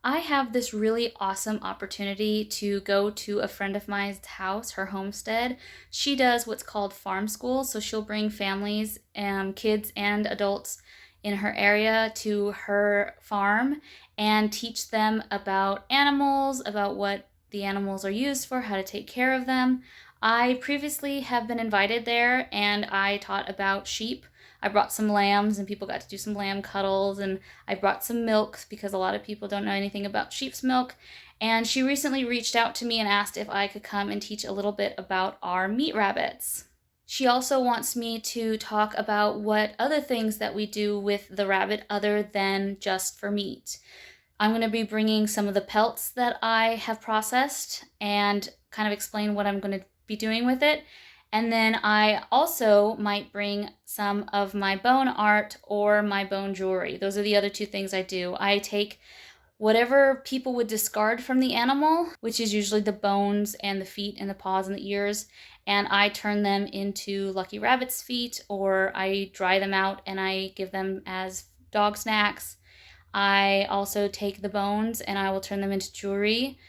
I have this really awesome opportunity to go to a friend of mine's house, her homestead. She does what's called farm school, so she'll bring families, kids and adults in her area to her farm and teach them about animals, about what the animals are used for, how to take care of them. I previously have been invited there and I taught about sheep. I brought some lambs and people got to do some lamb cuddles, and I brought some milk because a lot of people don't know anything about sheep's milk. And she recently reached out to me and asked if I could come and teach a little bit about our meat rabbits. She also wants me to talk about what other things that we do with the rabbit other than just for meat. I'm going to be bringing some of the pelts that I have processed and kind of explain what I'm going to be doing with it. And then I also might bring some of my bone art or my bone jewelry. Those are the other two things I do. I take whatever people would discard from the animal, which is usually the bones and the feet and the paws and the ears, and I turn them into lucky rabbit's feet, or I dry them out and I give them as dog snacks. I also take the bones and I will turn them into jewelry,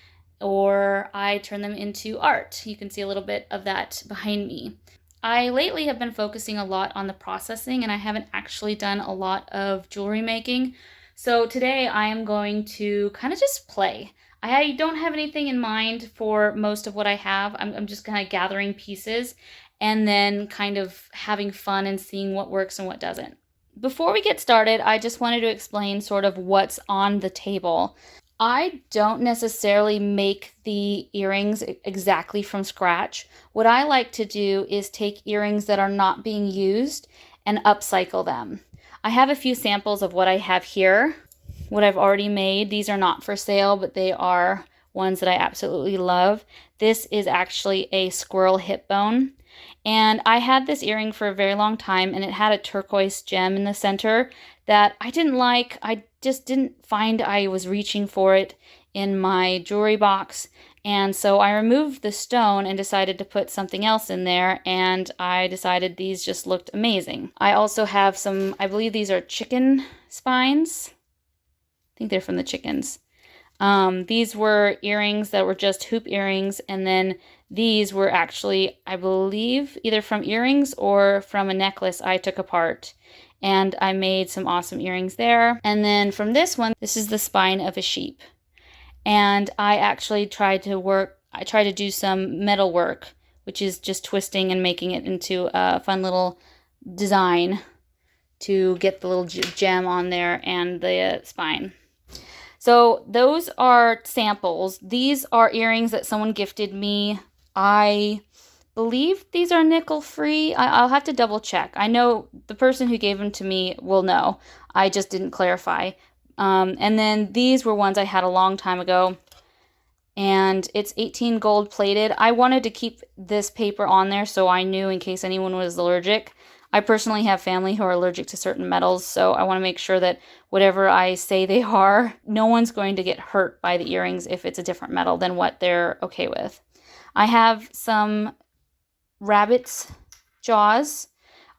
or I turn them into art. You can see a little bit of that behind me. I lately have been focusing a lot on the processing, and I haven't actually done a lot of jewelry making. So today I am going to kind of just play. I don't have anything in mind for most of what I have. I'm just kind of gathering pieces and then kind of having fun and seeing what works and what doesn't. Before we get started, I just wanted to explain sort of what's on the table. I don't necessarily make the earrings exactly from scratch. What I like to do is take earrings that are not being used and upcycle them. I have a few samples of what I have here, what I've already made. These are not for sale, but they are ones that I absolutely love. This is actually a squirrel hip bone. And I had this earring for a very long time, and it had a turquoise gem in the center that I didn't like. I just didn't find I was reaching for it in my jewelry box. And so I removed the stone and decided to put something else in there, and I decided these just looked amazing. I also have some, I believe these are chicken spines. I think they're from the chickens. These were earrings that were just hoop earrings, and then these were actually, I believe, either from earrings or from a necklace I took apart. And I made some awesome earrings there. And then from this one, this is the spine of a sheep. And I actually tried to do some metal work, which is just twisting and making it into a fun little design to get the little gem on there and the spine. So those are samples. These are earrings that someone gifted me. I believe these are nickel free. I'll have to double check. I know the person who gave them to me will know. I just didn't clarify. And then these were ones I had a long time ago. And it's 18 gold plated. I wanted to keep this paper on there so I knew in case anyone was allergic. I personally have family who are allergic to certain metals, so I want to make sure that whatever I say they are, no one's going to get hurt by the earrings if it's a different metal than what they're okay with. I have some rabbit's jaws.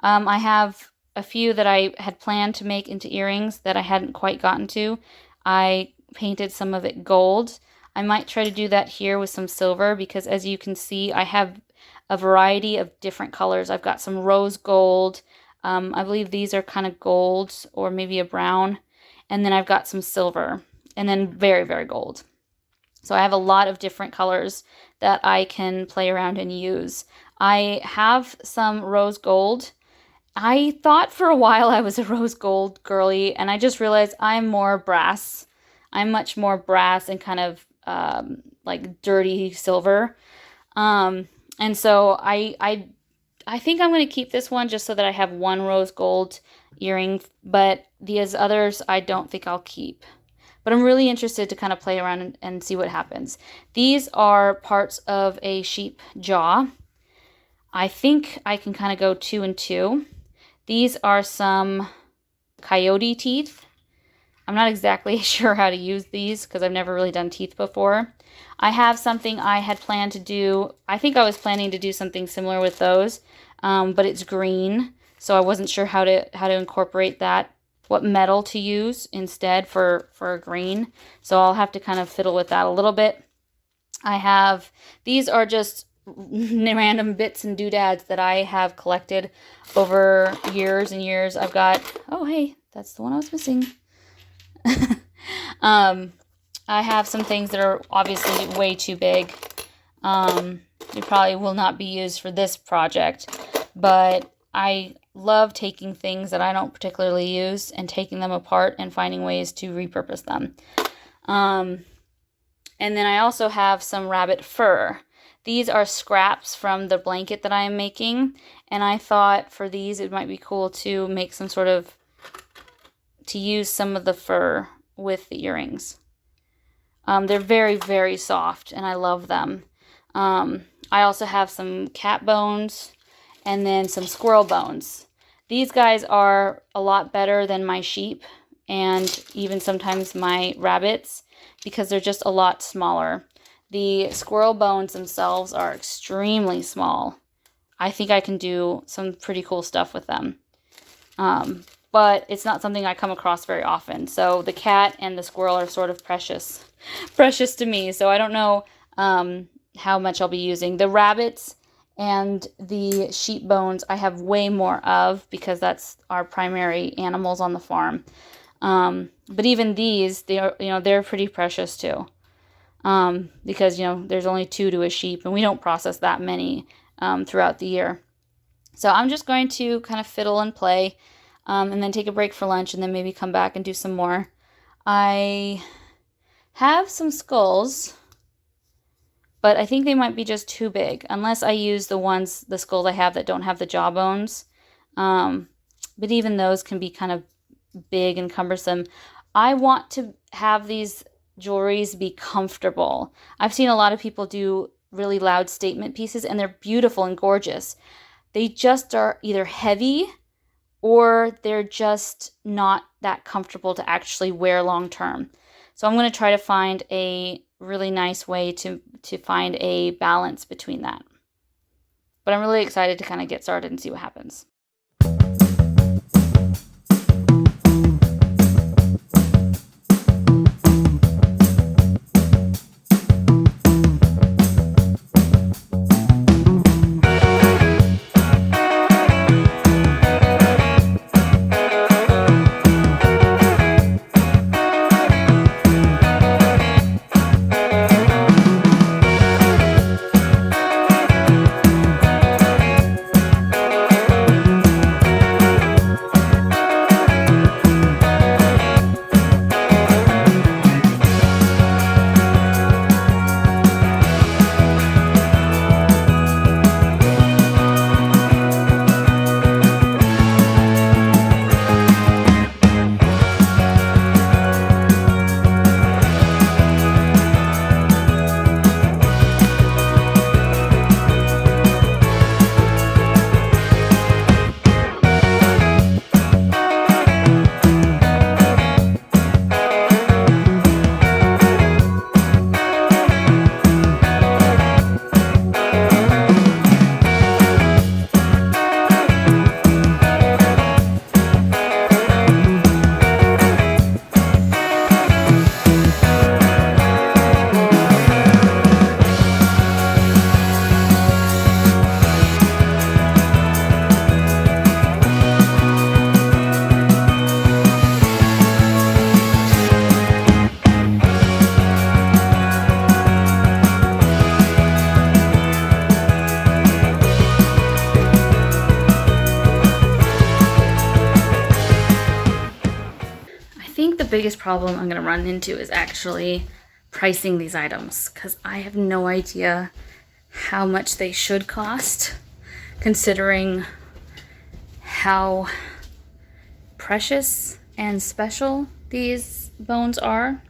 I have a few that I had planned to make into earrings that I hadn't quite gotten to. I painted some of it gold. I might try to do that here with some silver because, as you can see, I have a variety of different colors. I've got some rose gold. I believe these are kind of gold or maybe a brown. And then I've got some silver and then very, very gold. So I have a lot of different colors that I can play around and use. I have some rose gold. I thought for a while I was a rose gold girly, and I just realized I'm more brass. I'm much more brass and kind of like dirty silver. And so I think I'm going to keep this one just so that I have one rose gold earring, but these others I don't think I'll keep. But I'm really interested to kind of play around and see what happens. These are parts of a sheep jaw. I think I can kind of go 2 and 2. These are some coyote teeth. I'm not exactly sure how to use these because I've never really done teeth before. I have something I had planned to do. I think I was planning to do something similar with those, but it's green, so I wasn't sure how to incorporate that what metal to use instead for a green. So I'll have to kind of fiddle with that a little bit. These are just random bits and doodads that I have collected over years and years. I've got, oh hey, that's the one I was missing. I have some things that are obviously way too big. They probably will not be used for this project, but I love taking things that I don't particularly use and taking them apart and finding ways to repurpose them. And then I also have some rabbit fur. These are scraps from the blanket that I am making, and I thought for these it might be cool to make some sort of, to use some of the fur with the earrings. They're very, very soft, and I love them. I also have some cat bones and then some squirrel bones. These guys are a lot better than my sheep and even sometimes my rabbits because they're just a lot smaller. The squirrel bones themselves are extremely small. I think I can do some pretty cool stuff with them. But it's not something I come across very often. So the cat and the squirrel are sort of precious to me. So I don't know how much I'll be using. The rabbits and the sheep bones I have way more of because that's our primary animals on the farm. But even these, they're pretty precious too. Because, there's only 2 to a sheep and we don't process that many throughout the year. So I'm just going to kind of fiddle and play and then take a break for lunch and then maybe come back and do some more. I have some skulls, but I think they might be just too big unless I use the skulls I have that don't have the jawbones. But even those can be kind of big and cumbersome. I want to have these jewelries be comfortable. I've seen a lot of people do really loud statement pieces and they're beautiful and gorgeous. They just are either heavy or they're just not that comfortable to actually wear long term. So I'm going to try to find a really nice way to find a balance between that. But I'm really excited to kind of get started and see what happens. The biggest problem I'm going to run into is actually pricing these items because I have no idea how much they should cost considering how precious and special these bones are.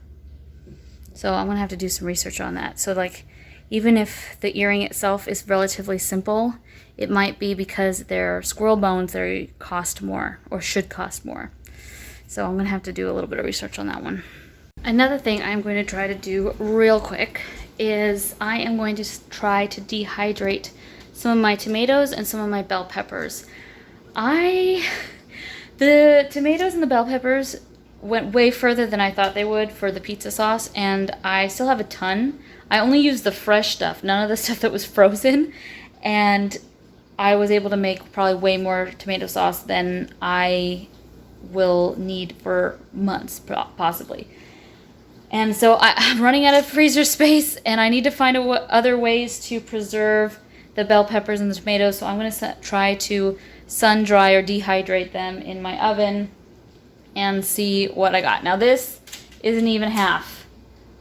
So I'm going to have to do some research on that. So like even if the earring itself is relatively simple, it might be because they're squirrel bones they cost more or should cost more. So I'm going to have to do a little bit of research on that one. Another thing I'm going to try to do real quick is I am going to try to dehydrate some of my tomatoes and some of my bell peppers. I The tomatoes and the bell peppers went way further than I thought they would for the pizza sauce, and I still have a ton. I only used the fresh stuff, none of the stuff that was frozen, and I was able to make probably way more tomato sauce than I will need for months, possibly. And so I'm running out of freezer space, and I need to find other ways to preserve the bell peppers and the tomatoes. So I'm going to try to sun dry or dehydrate them in my oven and see what I got. Now this isn't even half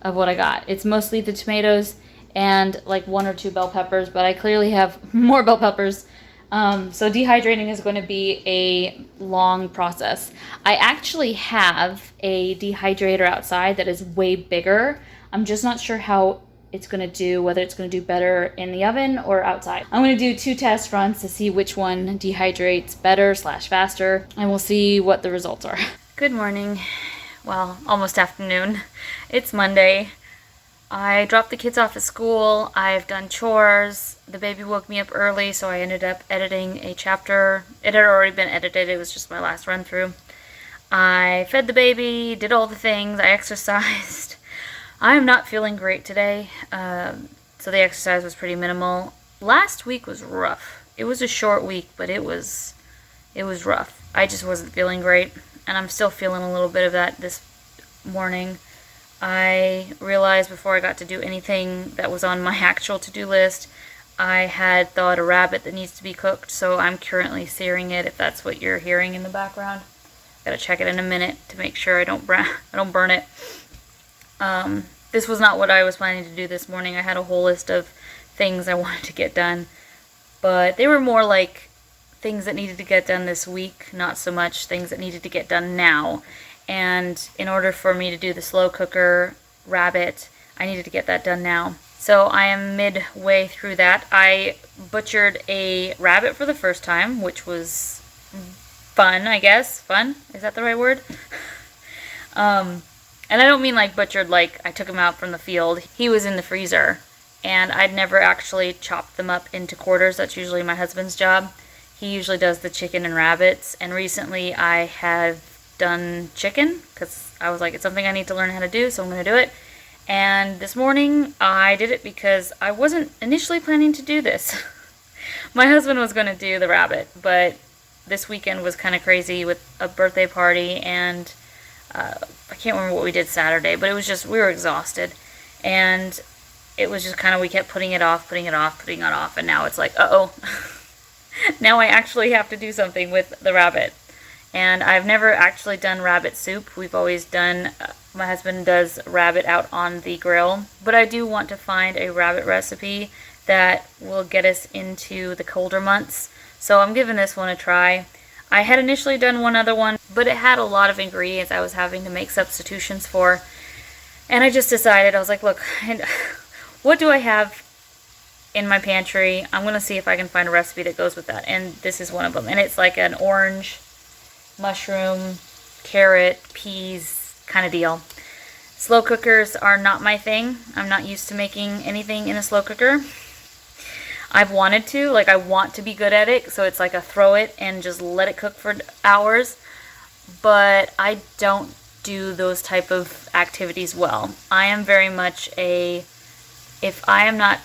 of what I got. It's mostly the tomatoes and like 1 or 2 bell peppers, but I clearly have more bell peppers. So dehydrating is going to be a long process. I actually have a dehydrator outside that is way bigger. I'm just not sure how it's going to do, whether it's going to do better in the oven or outside. I'm going to do 2 test runs to see which one dehydrates better / faster, and we'll see what the results are. Good morning. Well, almost afternoon. It's Monday. I dropped the kids off at school. I've done chores. The baby woke me up early, so I ended up editing a chapter. It had already been edited. It was just my last run through. I fed the baby, did all the things. I exercised. I am not feeling great today, so the exercise was pretty minimal. Last week was rough. It was a short week, but it was rough. I just wasn't feeling great, and I'm still feeling a little bit of that this morning. I realized before I got to do anything that was on my actual to-do list, I had thawed a rabbit that needs to be cooked, so I'm currently searing it, if that's what you're hearing in the background. Gotta check it in a minute to make sure I don't burn it. This was not what I was planning to do this morning. I had a whole list of things I wanted to get done, but they were more like things that needed to get done this week, not so much things that needed to get done now. And in order for me to do the slow cooker rabbit, I needed to get that done now. So I am midway through that. I butchered a rabbit for the first time, which was fun, I guess. Fun? Is that the right word? And I don't mean like butchered like I took him out from the field. He was in the freezer, and I'd never actually chopped them up into quarters. That's usually my husband's job. He usually does the chicken and rabbits, and recently I have done chicken because I was like, it's something I need to learn how to do, so I'm going to do it. And this morning I did it because I wasn't initially planning to do this. My husband was going to do the rabbit, but this weekend was kind of crazy with a birthday party, and I can't remember what we did Saturday, but it was just, we were exhausted, and it was just kind of, we kept putting it off, and now it's like, uh-oh. Now I actually have to do something with the rabbit. And I've never actually done rabbit soup. We've always done, my husband does rabbit out on the grill. But I do want to find a rabbit recipe that will get us into the colder months. So I'm giving this one a try. I had initially done one other one, but it had a lot of ingredients I was having to make substitutions for. And I just decided, I was like, look, what do I have in my pantry? I'm going to see if I can find a recipe that goes with that. And this is one of them. And it's like an orange, mushroom, carrot, peas kind of deal. Slow cookers are not my thing. I'm not used to making anything in a slow cooker. I've wanted to, like I want to be good at it, so it's like a throw it and just let it cook for hours, but I don't do those type of activities well. I am very much if I am not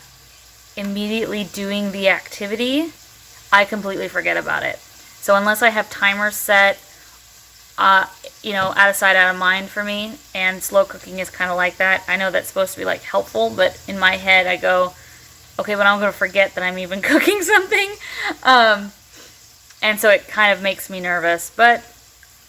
immediately doing the activity, I completely forget about it. So unless I have timers set, out of sight, out of mind for me, and slow cooking is kind of like that. I know that's supposed to be like helpful, but in my head I go, okay, but I'm going to forget that I'm even cooking something. And so it kind of makes me nervous. But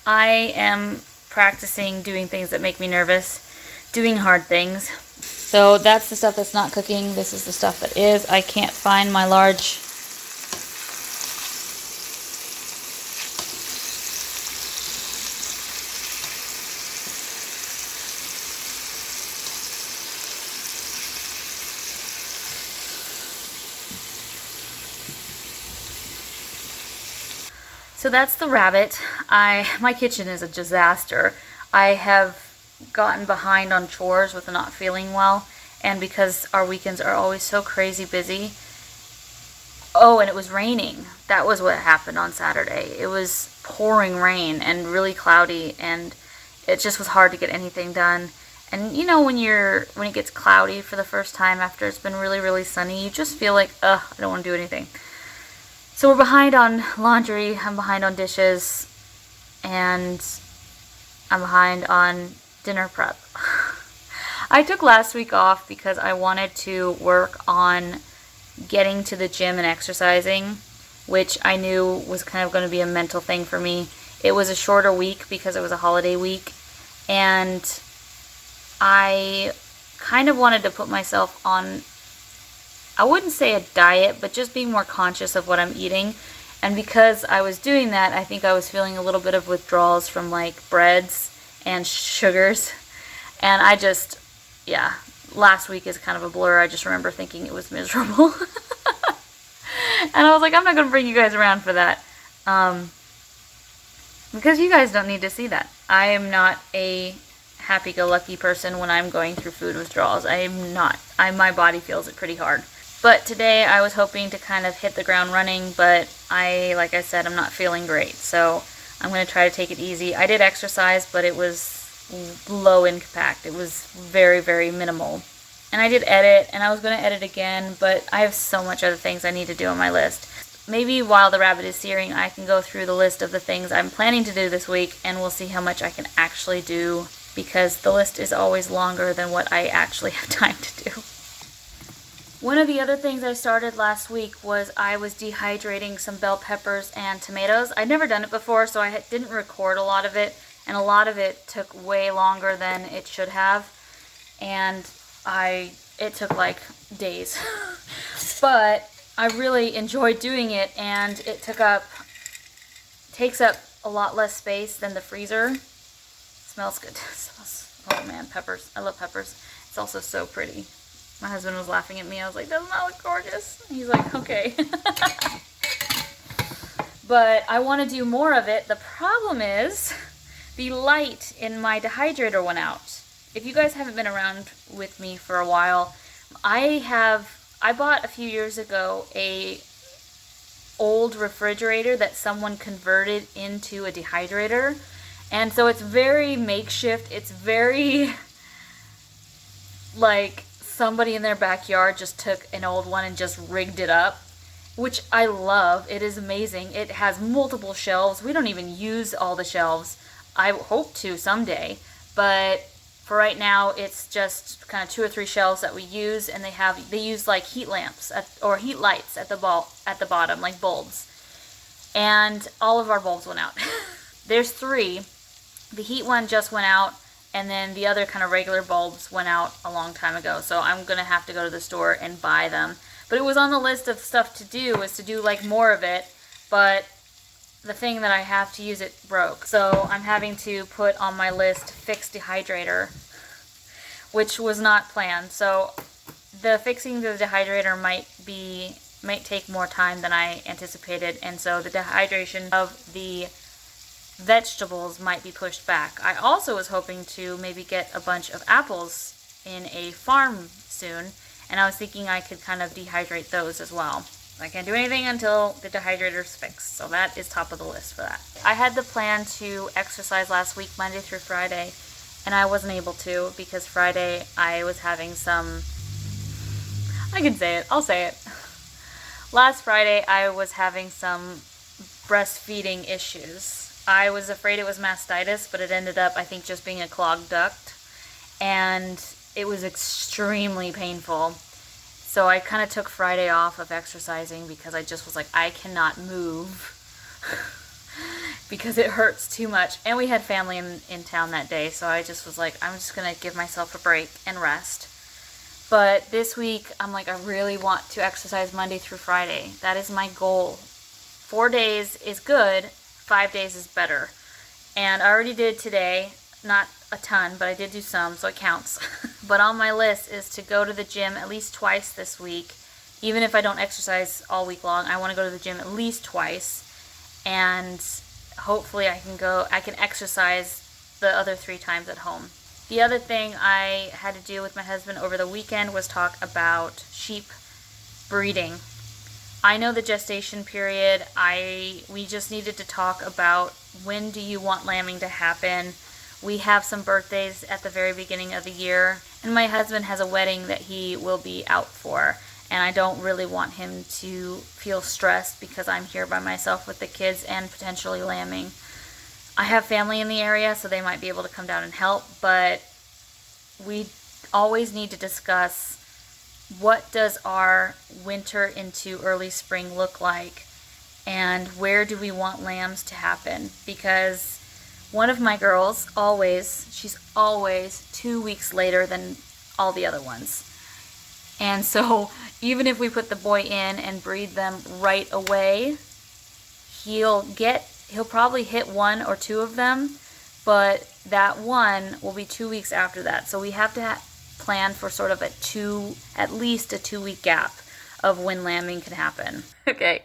I am practicing doing things that make me nervous, doing hard things. So that's the stuff that's not cooking. This is the stuff that is. I can't find my large So that's the rabbit. My kitchen is a disaster. I have gotten behind on chores with not feeling well, and because our weekends are always so crazy busy, Oh, and it was raining. That was what happened on Saturday. It was pouring rain and really cloudy, and it just was hard to get anything done. And you know, when it gets cloudy for the first time after it's been really, really sunny, you just feel like, ugh, I don't want to do anything. So we're behind on laundry, I'm behind on dishes, and I'm behind on dinner prep. I took last week off because I wanted to work on getting to the gym and exercising, which I knew was kind of going to be a mental thing for me. It was a shorter week because it was a holiday week, and I kind of wanted to put myself on, I wouldn't say a diet, but just being more conscious of what I'm eating. And because I was doing that, I think I was feeling a little bit of withdrawals from like breads and sugars. And I just, yeah, last week is kind of a blur. I just remember thinking it was miserable. And I was like, I'm not going to bring you guys around for that. Because you guys don't need to see that. I am not a happy-go-lucky person when I'm going through food withdrawals. I am not. My body feels it pretty hard. But today I was hoping to kind of hit the ground running, but like I said, I'm not feeling great. So I'm going to try to take it easy. I did exercise, but it was low impact. It was very, very minimal. And I did edit, and I was going to edit again, but I have so much other things I need to do on my list. Maybe while the rabbit is searing, I can go through the list of the things I'm planning to do this week, and we'll see how much I can actually do, because the list is always longer than what I actually have time to do. One of the other things I started last week was I was dehydrating some bell peppers and tomatoes. I'd never done it before, so I didn't record a lot of it, and a lot of it took way longer than it should have, and it took like days. But I really enjoyed doing it, and it takes up a lot less space than the freezer. Smells good. Oh man, peppers. I love peppers. It's also so pretty. My husband was laughing at me. I was like, doesn't that look gorgeous? And he's like, okay. But I want to do more of it. The problem is the light in my dehydrator went out. If you guys haven't been around with me for a while, I bought a few years ago a old refrigerator that someone converted into a dehydrator. And so it's very makeshift. It's very like somebody in their backyard just took an old one and just rigged it up, which I love. It is amazing. It has multiple shelves. We don't even use all the shelves. I hope to someday, but for right now, it's just kind of 2 or 3 shelves that we use, and they use like heat lamps or heat lights at the bottom, like bulbs. And all of our bulbs went out. There's 3. The heat one just went out, and then the other kind of regular bulbs went out a long time ago. So I'm gonna have to go to the store and buy them. But it was on the list of stuff to do, is to do like more of it, but the thing that I have to use it broke. So I'm having to put on my list fix dehydrator, which was not planned. So the fixing the dehydrator might take more time than I anticipated, and so the dehydration of the vegetables might be pushed back. I also was hoping to maybe get a bunch of apples in a farm soon, and I was thinking I could kind of dehydrate those as well. I can't do anything until the dehydrator's fixed, so that is top of the list for that. I had the plan to exercise last week, Monday through Friday, and I wasn't able to because Friday I was having some, I can say it, I'll say it. Last Friday I was having some breastfeeding issues. I was afraid it was mastitis, but it ended up, I think, just being a clogged duct, and it was extremely painful. So I kind of took Friday off of exercising because I just was like, I cannot move because it hurts too much. And we had family in town that day, so I just was like, I'm just going to give myself a break and rest. But this week, I'm like, I really want to exercise Monday through Friday. That is my goal. 4 days is good, 5 days is better. And I already did today, not a ton, but I did do some, so it counts. But on my list is to go to the gym at least twice this week. Even if I don't exercise all week long, I want to go to the gym at least twice. And hopefully I can exercise the other 3 times at home. The other thing I had to do with my husband over the weekend was talk about sheep breeding. I know the gestation period. We just needed to talk about when do you want lambing to happen. We have some birthdays at the very beginning of the year, and my husband has a wedding that he will be out for, and I don't really want him to feel stressed because I'm here by myself with the kids and potentially lambing. I have family in the area, so they might be able to come down and help, but we always need to discuss what does our winter into early spring look like, and where do we want lambs to happen, because one of my girls she's always 2 weeks later than all the other ones. And so even if we put the boy in and breed them right away, he'll probably hit one or two of them, but that one will be 2 weeks after that. So we have to plan for sort of at least a 2-week gap of when lambing can happen. Okay,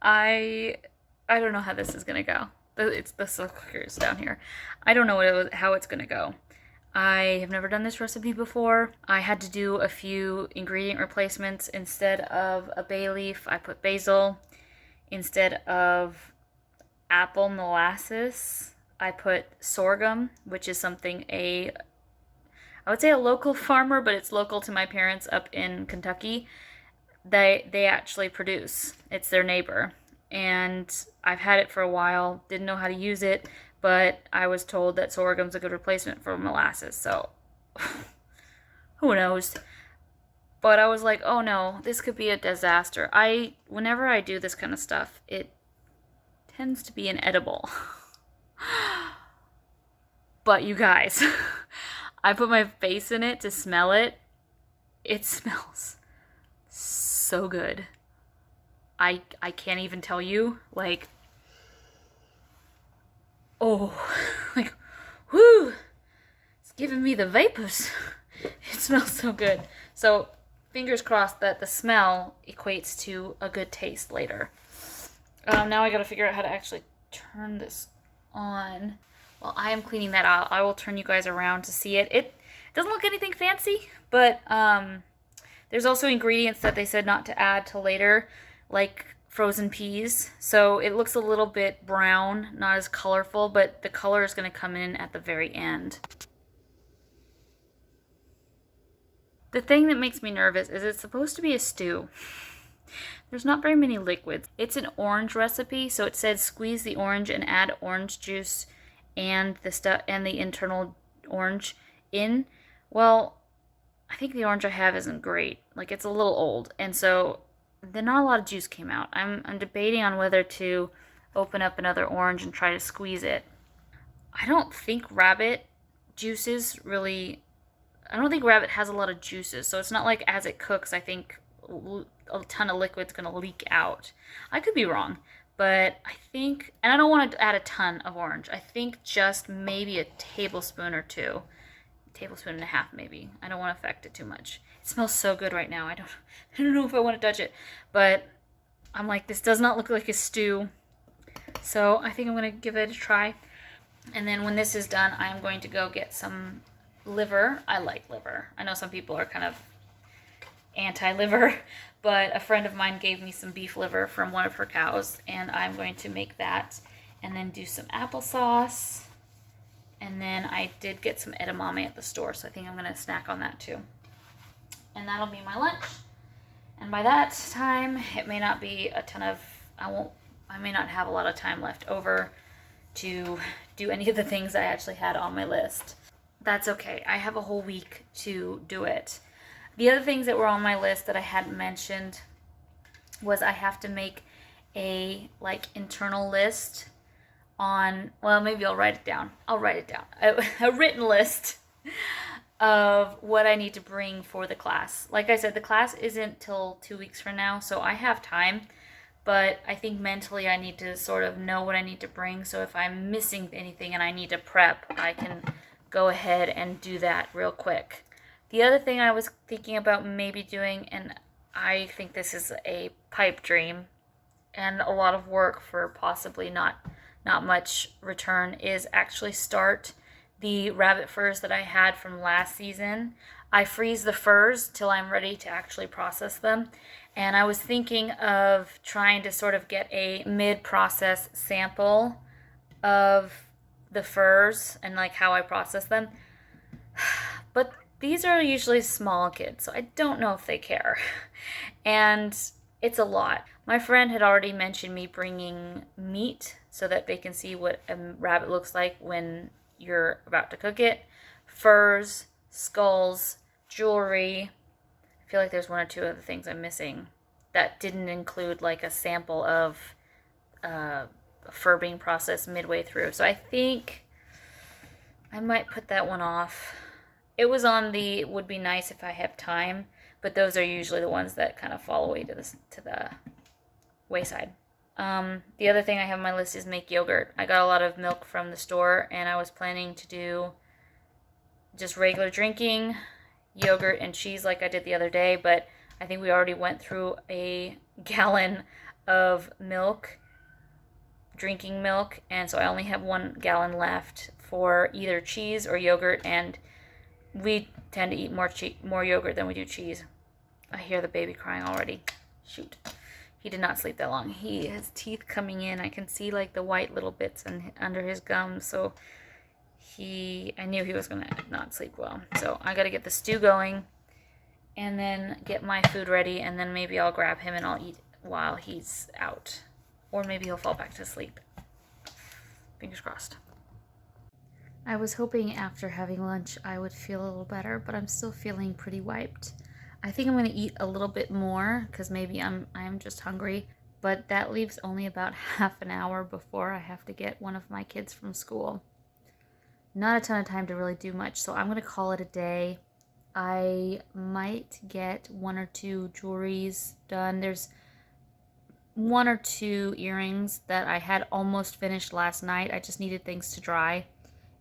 I don't know how this is gonna go. It's the slow cookers down here. I don't know how it's gonna go. I have never done this recipe before. I had to do a few ingredient replacements. Instead of a bay leaf, I put basil. Instead of apple molasses, I put sorghum, which is something I would say a local farmer, but it's local to my parents up in Kentucky. They actually produce. It's their neighbor. And I've had it for a while, didn't know how to use it, but I was told that sorghum's a good replacement for molasses, so who knows. But I was like, oh no, this could be a disaster. Whenever I do this kind of stuff, it tends to be inedible. But you guys, I put my face in it to smell it. It smells so good. I can't even tell you, like, oh, like, whoo, it's giving me the vapors. It smells so good. So fingers crossed that the smell equates to a good taste later. Now I gotta figure out how to actually turn this on. While I am cleaning that out, I will turn you guys around to see it. It doesn't look anything fancy, but there's also ingredients that they said not to add till later, like frozen peas. So it looks a little bit brown, not as colorful, but the color is going to come in at the very end. The thing that makes me nervous is it's supposed to be a stew. There's not very many liquids. It's an orange recipe, so it said squeeze the orange and add orange juice and the internal orange in. Well, I think the orange I have isn't great. Like, it's a little old, and so not a lot of juice came out. I'm debating on whether to open up another orange and try to squeeze it. I don't think rabbit has a lot of juices, so it's not like as it cooks, I think a ton of liquid's going to leak out. I could be wrong, but I think, and I don't want to add a ton of orange. I think just maybe a tablespoon or two. Tablespoon and a half maybe. I don't want to affect it too much. It smells so good right now. I don't know if I want to touch it, but I'm like, this does not look like a stew. So I think I'm going to give it a try. And then when this is done, I'm going to go get some liver. I like liver. I know some people are kind of anti-liver, but a friend of mine gave me some beef liver from one of her cows, and I'm going to make that and then do some applesauce. And then I did get some edamame at the store, so I think I'm going to snack on that too. And that'll be my lunch. And by that time, it may not be I may not have a lot of time left over to do any of the things I actually had on my list. That's okay. I have a whole week to do it. The other things that were on my list that I hadn't mentioned was I have to make a internal list maybe I'll write it down. A written list of what I need to bring for the class. Like I said, the class isn't till 2 weeks from now, so I have time, but I think mentally I need to sort of know what I need to bring, so if I'm missing anything and I need to prep, I can go ahead and do that real quick. The other thing I was thinking about maybe doing, and I think this is a pipe dream and a lot of work for possibly not much return, is actually start the rabbit furs that I had from last season. I freeze the furs till I'm ready to actually process them. And I was thinking of trying to sort of get a mid-process sample of the furs and like how I process them. But these are usually small kids, so I don't know if they care. And it's a lot. My friend had already mentioned me bringing meat so that they can see what a rabbit looks like when you're about to cook it. Furs, skulls, jewelry. I feel like there's one or two other things I'm missing that didn't include like a sample of fur being processed midway through. So I think I might put that one off. It was on the would be nice if I have time, but those are usually the ones that kind of fall away to the wayside. The other thing I have on my list is make yogurt. I got a lot of milk from the store, and I was planning to do just regular drinking, yogurt and cheese like I did the other day, but I think we already went through a gallon of milk, drinking milk, and so I only have 1 gallon left for either cheese or yogurt, and we tend to eat more yogurt than we do cheese. I hear the baby crying already. Shoot. He did not sleep that long. He has teeth coming in. I can see like the white little bits under his gums, so I knew he was going to not sleep well. So I got to get the stew going and then get my food ready, and then maybe I'll grab him and I'll eat while he's out. Or maybe he'll fall back to sleep. Fingers crossed. I was hoping after having lunch I would feel a little better, but I'm still feeling pretty wiped. I think I'm going to eat a little bit more because maybe I'm just hungry, but that leaves only about half an hour before I have to get one of my kids from school. Not a ton of time to really do much, so I'm going to call it a day. I might get 1 or 2 jewelries done. There's 1 or 2 earrings that I had almost finished last night. I just needed things to dry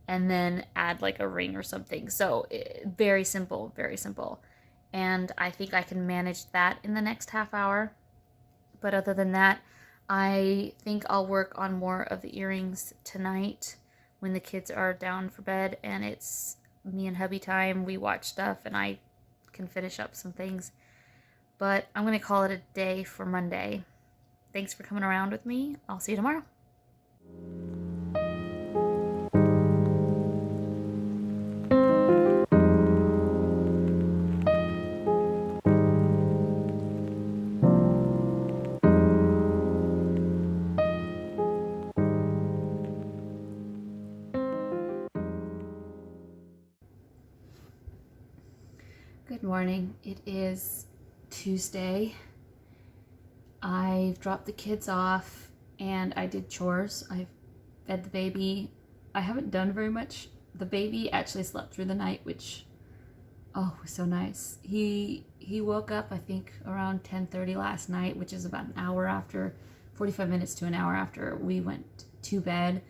and then add like a ring or something. So very simple, very simple. And I think I can manage that in the next half hour. But other than that, I think I'll work on more of the earrings tonight when the kids are down for bed and it's me and hubby time. We watch stuff and I can finish up some things. But I'm going to call it a day for Monday. Thanks for coming around with me. I'll see you tomorrow. Good morning. It is Tuesday. I've dropped the kids off and I did chores. I've fed the baby. I haven't done very much. The baby actually slept through the night, which was so nice. He woke up I think around 10:30 last night, which is about 45 minutes to an hour after we went to bed.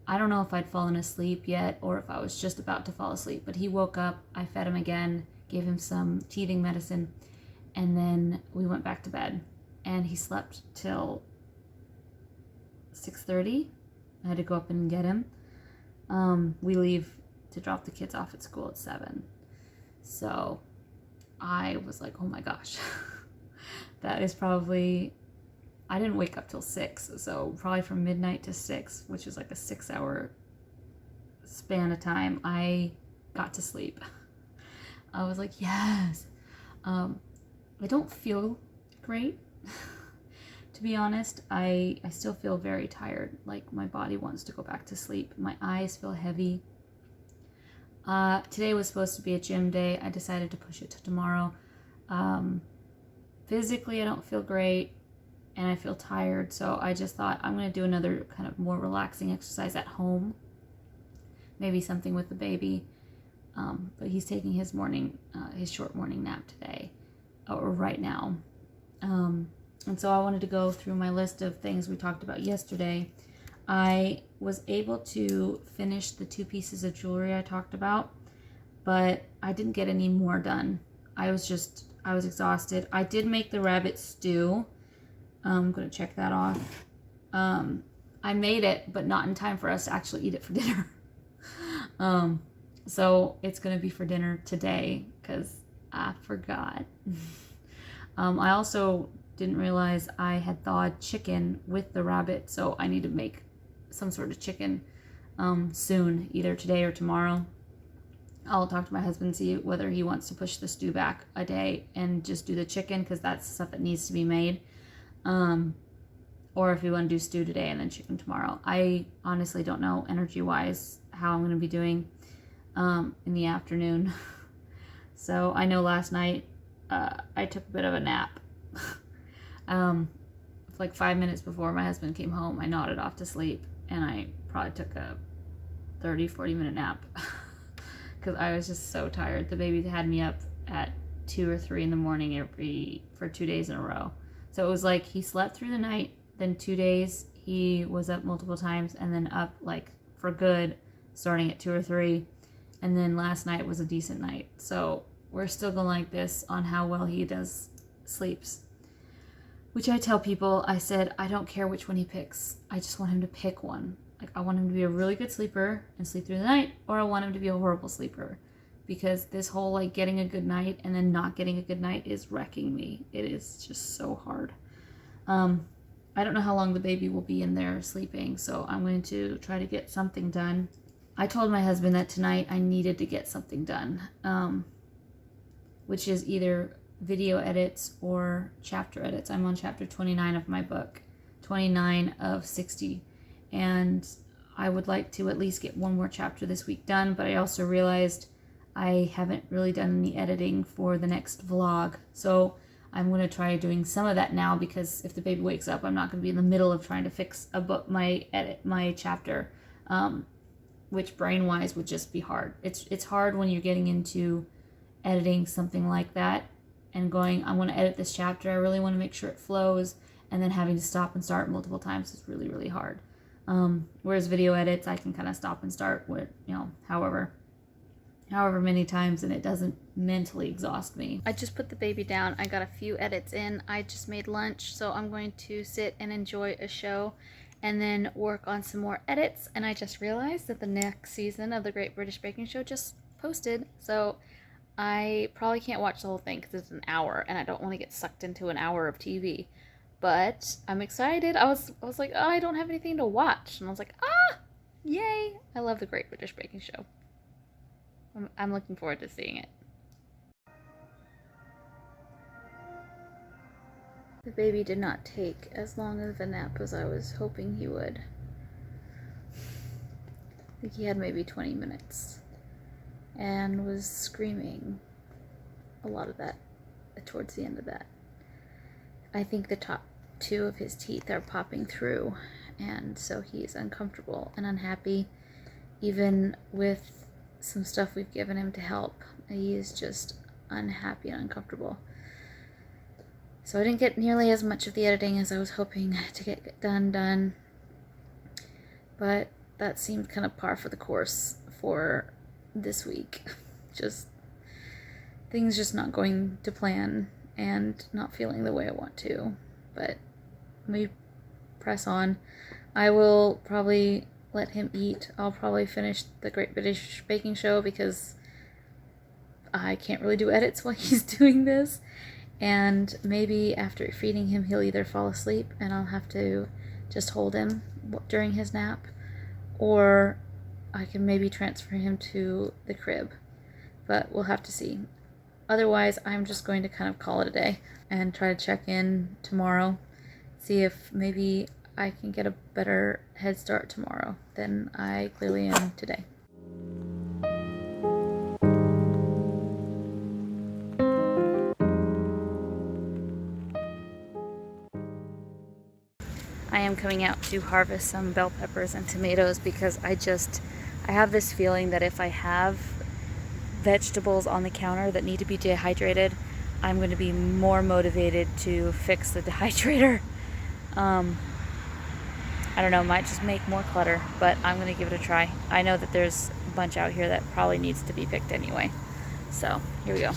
I don't know if I'd fallen asleep yet or if I was just about to fall asleep, but he woke up. I fed him again, gave him some teething medicine, and then we went back to bed. And he slept till 6:30. I had to go up and get him. We leave to drop the kids off at school at 7. So I was like, oh my gosh. That is probably, I didn't wake up till 6. So probably from midnight to 6, which is like a 6-hour span of time, I got to sleep. I was like, yes. I don't feel great. To be honest, I still feel very tired. Like my body wants to go back to sleep. My eyes feel heavy. Today was supposed to be a gym day. I decided to push it to tomorrow. Physically, I don't feel great and I feel tired. So I just thought I'm going to do another kind of more relaxing exercise at home. Maybe something with the baby. But he's taking his short morning nap today, or right now. And so I wanted to go through my list of things we talked about yesterday. I was able to finish the 2 pieces of jewelry I talked about, but I didn't get any more done. I was exhausted. I did make the rabbit stew. I'm going to check that off. I made it, but not in time for us to actually eat it for dinner. So it's going to be for dinner today because I forgot. I also didn't realize I had thawed chicken with the rabbit, so I need to make some sort of chicken soon, either today or tomorrow. I'll talk to my husband, see whether he wants to push the stew back a day and just do the chicken, because that's the stuff that needs to be made. Or if we want to do stew today and then chicken tomorrow. I honestly don't know, energy-wise, how I'm going to be doing in the afternoon. So I know last night I took a bit of a nap. Like 5 minutes before my husband came home, I nodded off to sleep, and I probably took a 30-40 minute nap because I was just so tired. The baby had me up at 2 or 3 in the morning for 2 days in a row. So it was like he slept through the night, then 2 days he was up multiple times, and then up like for good starting at 2 or 3, and then last night was a decent night. So we're still going like this on how well he sleeps. Which I tell people, I said, I don't care which one he picks. I just want him to pick one. Like, I want him to be a really good sleeper and sleep through the night, or I want him to be a horrible sleeper. Because this whole, like, getting a good night and then not getting a good night is wrecking me. It is just so hard. I don't know how long the baby will be in there sleeping, so I'm going to try to get something done. I told my husband that tonight I needed to get something done, which is either video edits or chapter edits. I'm on chapter 29 of my book, 29 of 60, and I would like to at least get one more chapter this week done, but I also realized I haven't really done any editing for the next vlog, so I'm going to try doing some of that now, because if the baby wakes up, I'm not going to be in the middle of trying to fix my chapter, which brain-wise would just be hard. It's hard when you're getting into editing something like that and going, I want to edit this chapter, I really want to make sure it flows, and then having to stop and start multiple times is really, really hard. Whereas video edits, I can kind of stop and start with, however many times, and it doesn't mentally exhaust me. I just put the baby down. I got a few edits in. I just made lunch, so I'm going to sit and enjoy a show and then work on some more edits. And I just realized that the next season of the Great British Baking Show just posted, so I probably can't watch the whole thing because it's an hour, and I don't want to get sucked into an hour of TV. But I'm excited. I was like, oh, I don't have anything to watch, and I was like, yay! I love the Great British Baking Show. I'm looking forward to seeing it. The baby did not take as long of a nap as I was hoping he would. I think he had maybe 20 minutes and was screaming a lot of that towards the end of that. I think the top 2 of his teeth are popping through, and so he's uncomfortable and unhappy, even with some stuff we've given him to help. He is just unhappy and uncomfortable. So I didn't get nearly as much of the editing as I was hoping to get done. But that seemed kind of par for the course for this week. Just things just not going to plan and not feeling the way I want to. But we press on. I will probably let him eat. I'll probably finish the Great British Baking Show because I can't really do edits while he's doing this. And maybe after feeding him, he'll either fall asleep and I'll have to just hold him during his nap, or I can maybe transfer him to the crib. But we'll have to see. Otherwise, I'm just going to kind of call it a day and try to check in tomorrow, see if maybe I can get a better head start tomorrow than I clearly am today. I am coming out to harvest some bell peppers and tomatoes because I have this feeling that if I have vegetables on the counter that need to be dehydrated, I'm going to be more motivated to fix the dehydrator. I don't know, might just make more clutter, but I'm going to give it a try. I know that there's a bunch out here that probably needs to be picked anyway. So, here we go.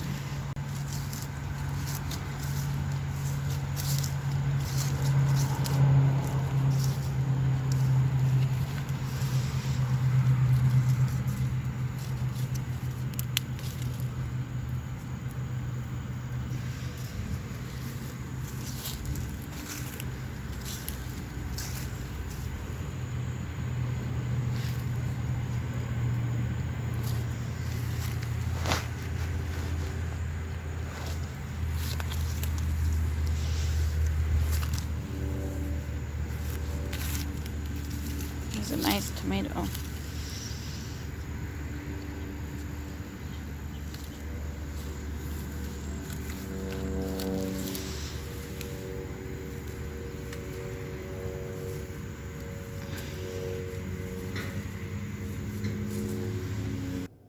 a nice tomato.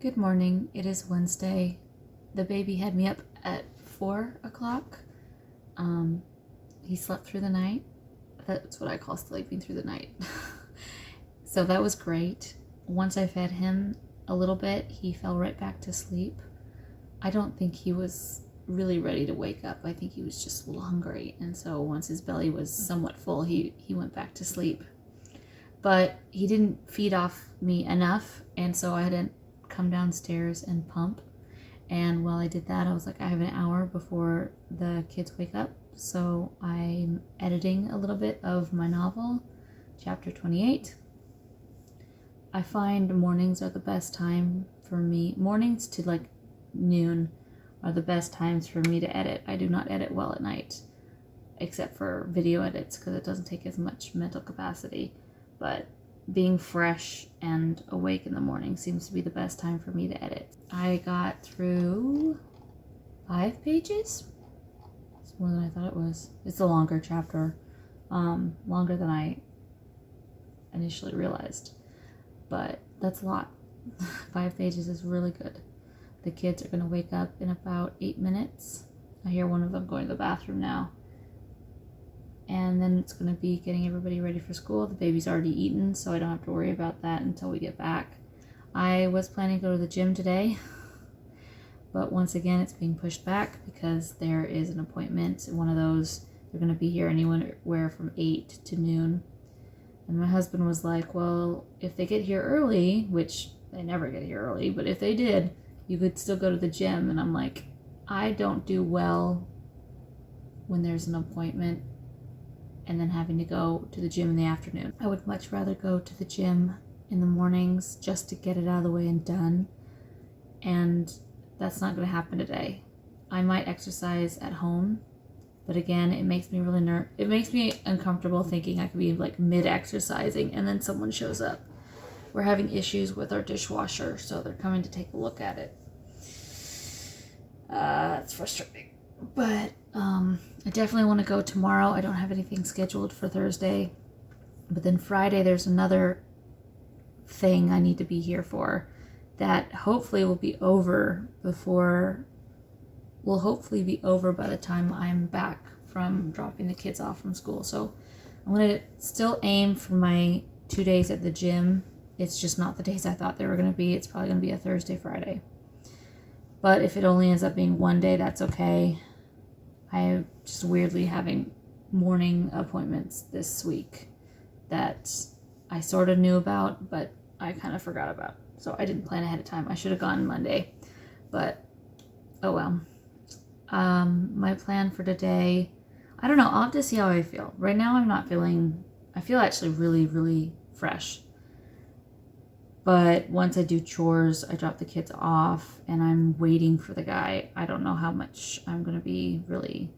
Good morning. It is Wednesday. The baby had me up at 4 o'clock. He slept through the night. That's what I call sleeping through the night. So that was great. Once I fed him a little bit, he fell right back to sleep. I don't think he was really ready to wake up. I think he was just a little hungry. And so once his belly was somewhat full, he went back to sleep. But he didn't feed off me enough, and so I had to come downstairs and pump. And while I did that, I was like, I have an hour before the kids wake up. So I'm editing a little bit of my novel, chapter 28. I find mornings are the best time for me. Mornings to like noon are the best times for me to edit. I do not edit well at night, except for video edits because it doesn't take as much mental capacity. But being fresh and awake in the morning seems to be the best time for me to edit. I got through 5 pages. It's more than I thought it was. It's a longer chapter, longer than I initially realized, but that's a lot. 5 pages is really good. The kids are going to wake up in about 8 minutes. I hear one of them going to the bathroom now. And then it's going to be getting everybody ready for school. The baby's already eaten, so I don't have to worry about that until we get back. I was planning to go to the gym today, but once again, it's being pushed back because there is an appointment. One of those, they're going to be here anywhere from 8 to noon. And my husband was like, well, if they get here early, which they never get here early, but if they did, you could still go to the gym. And I'm like, I don't do well when there's an appointment and then having to go to the gym in the afternoon. I would much rather go to the gym in the mornings just to get it out of the way and done. And that's not going to happen today. I might exercise at home, but again, it makes me really it makes me uncomfortable thinking I could be like mid-exercising and then someone shows up. We're having issues with our dishwasher, so they're coming to take a look at it. It's frustrating. But I definitely want to go tomorrow. I don't have anything scheduled for Thursday. But then Friday, there's another thing I need to be here for that hopefully will be over by the time I'm back from dropping the kids off from school. So I'm going to still aim for my 2 days at the gym. It's just not the days I thought they were going to be. It's probably going to be a Thursday, Friday. But if it only ends up being one day, that's okay. I'm just weirdly having morning appointments this week that I sort of knew about, but I kind of forgot about. So I didn't plan ahead of time. I should have gone Monday, but oh well. My plan for today, I don't know. I'll have to see how I feel. Right now I feel actually really, really fresh. But once I do chores, I drop the kids off and I'm waiting for the guy. I don't know how much I'm going to be really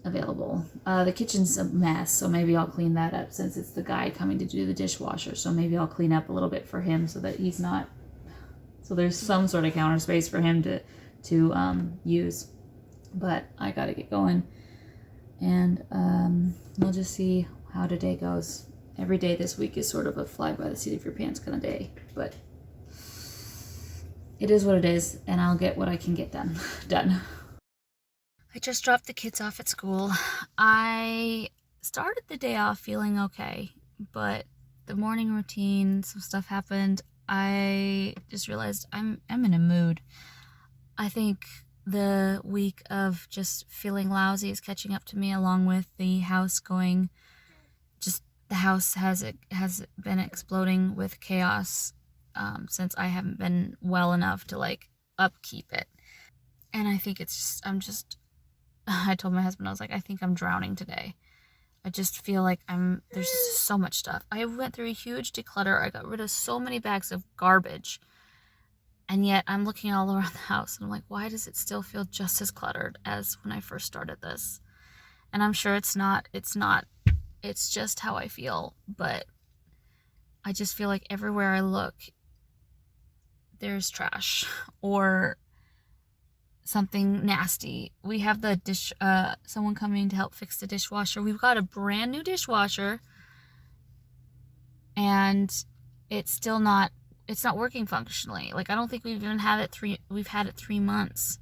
available. The kitchen's a mess, so maybe I'll clean that up since it's the guy coming to do the dishwasher. So maybe I'll clean up a little bit for him so that so there's some sort of counter space for him to use. But I got to get going. And we'll just see how today goes. Every day this week is sort of a fly by the seat of your pants kind of day, but it is what it is, and I'll get what I can get done. I just dropped the kids off at school. I started the day off feeling okay, but the morning routine, some stuff happened. I just realized I'm in a mood. I think the week of just feeling lousy is catching up to me, along with the house the house has been exploding with chaos since I haven't been well enough to like upkeep it. And I think I told my husband, I was like, I think I'm drowning today. I just feel like there's just so much stuff. I went through a huge declutter. I got rid of so many bags of garbage. And yet I'm looking all around the house and I'm like, why does it still feel just as cluttered as when I first started this? And I'm sure it's not it's just how I feel, but I just feel like everywhere I look, there's trash or something nasty. We have the someone coming to help fix the dishwasher. We've got a brand new dishwasher, and it's not working functionally. Like, I don't think we've had it 3 months.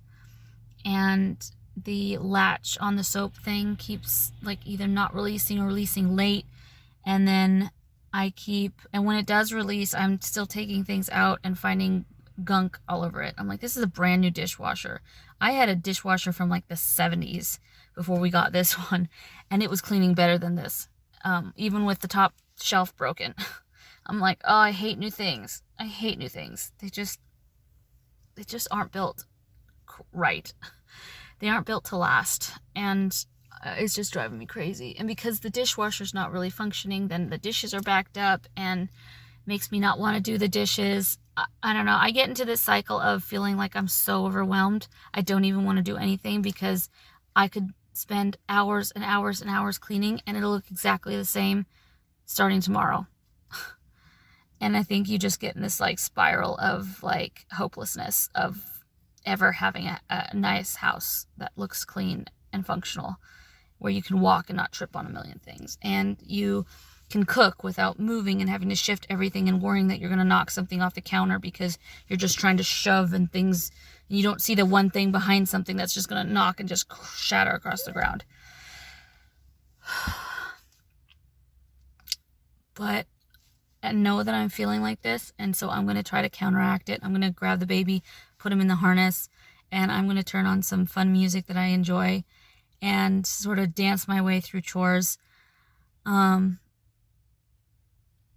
And the latch on the soap thing keeps like either not releasing or releasing late. And then and when it does release, I'm still taking things out and finding gunk all over it. I'm like, this is a brand new dishwasher. I had a dishwasher from like the 70s before we got this one, and it was cleaning better than this, even with the top shelf broken. I'm like, oh, I hate new things. They just aren't built right. They aren't built to last, and it's just driving me crazy. And because the dishwasher's not really functioning, then the dishes are backed up and makes me not want to do the dishes. I don't know. I get into this cycle of feeling like I'm so overwhelmed. I don't even want to do anything because I could spend hours and hours and hours cleaning and it'll look exactly the same starting tomorrow. And I think you just get in this like spiral of like hopelessness of ever having a nice house that looks clean and functional, where you can walk and not trip on a million things, and you can cook without moving and having to shift everything and worrying that you're going to knock something off the counter because you're just trying to shove and things, and you don't see the one thing behind something that's just going to knock and just shatter across the ground. But I know that I'm feeling like this, and so I'm going to try to counteract it. I'm going to grab the baby, put him in the harness, and I'm going to turn on some fun music that I enjoy and sort of dance my way through chores.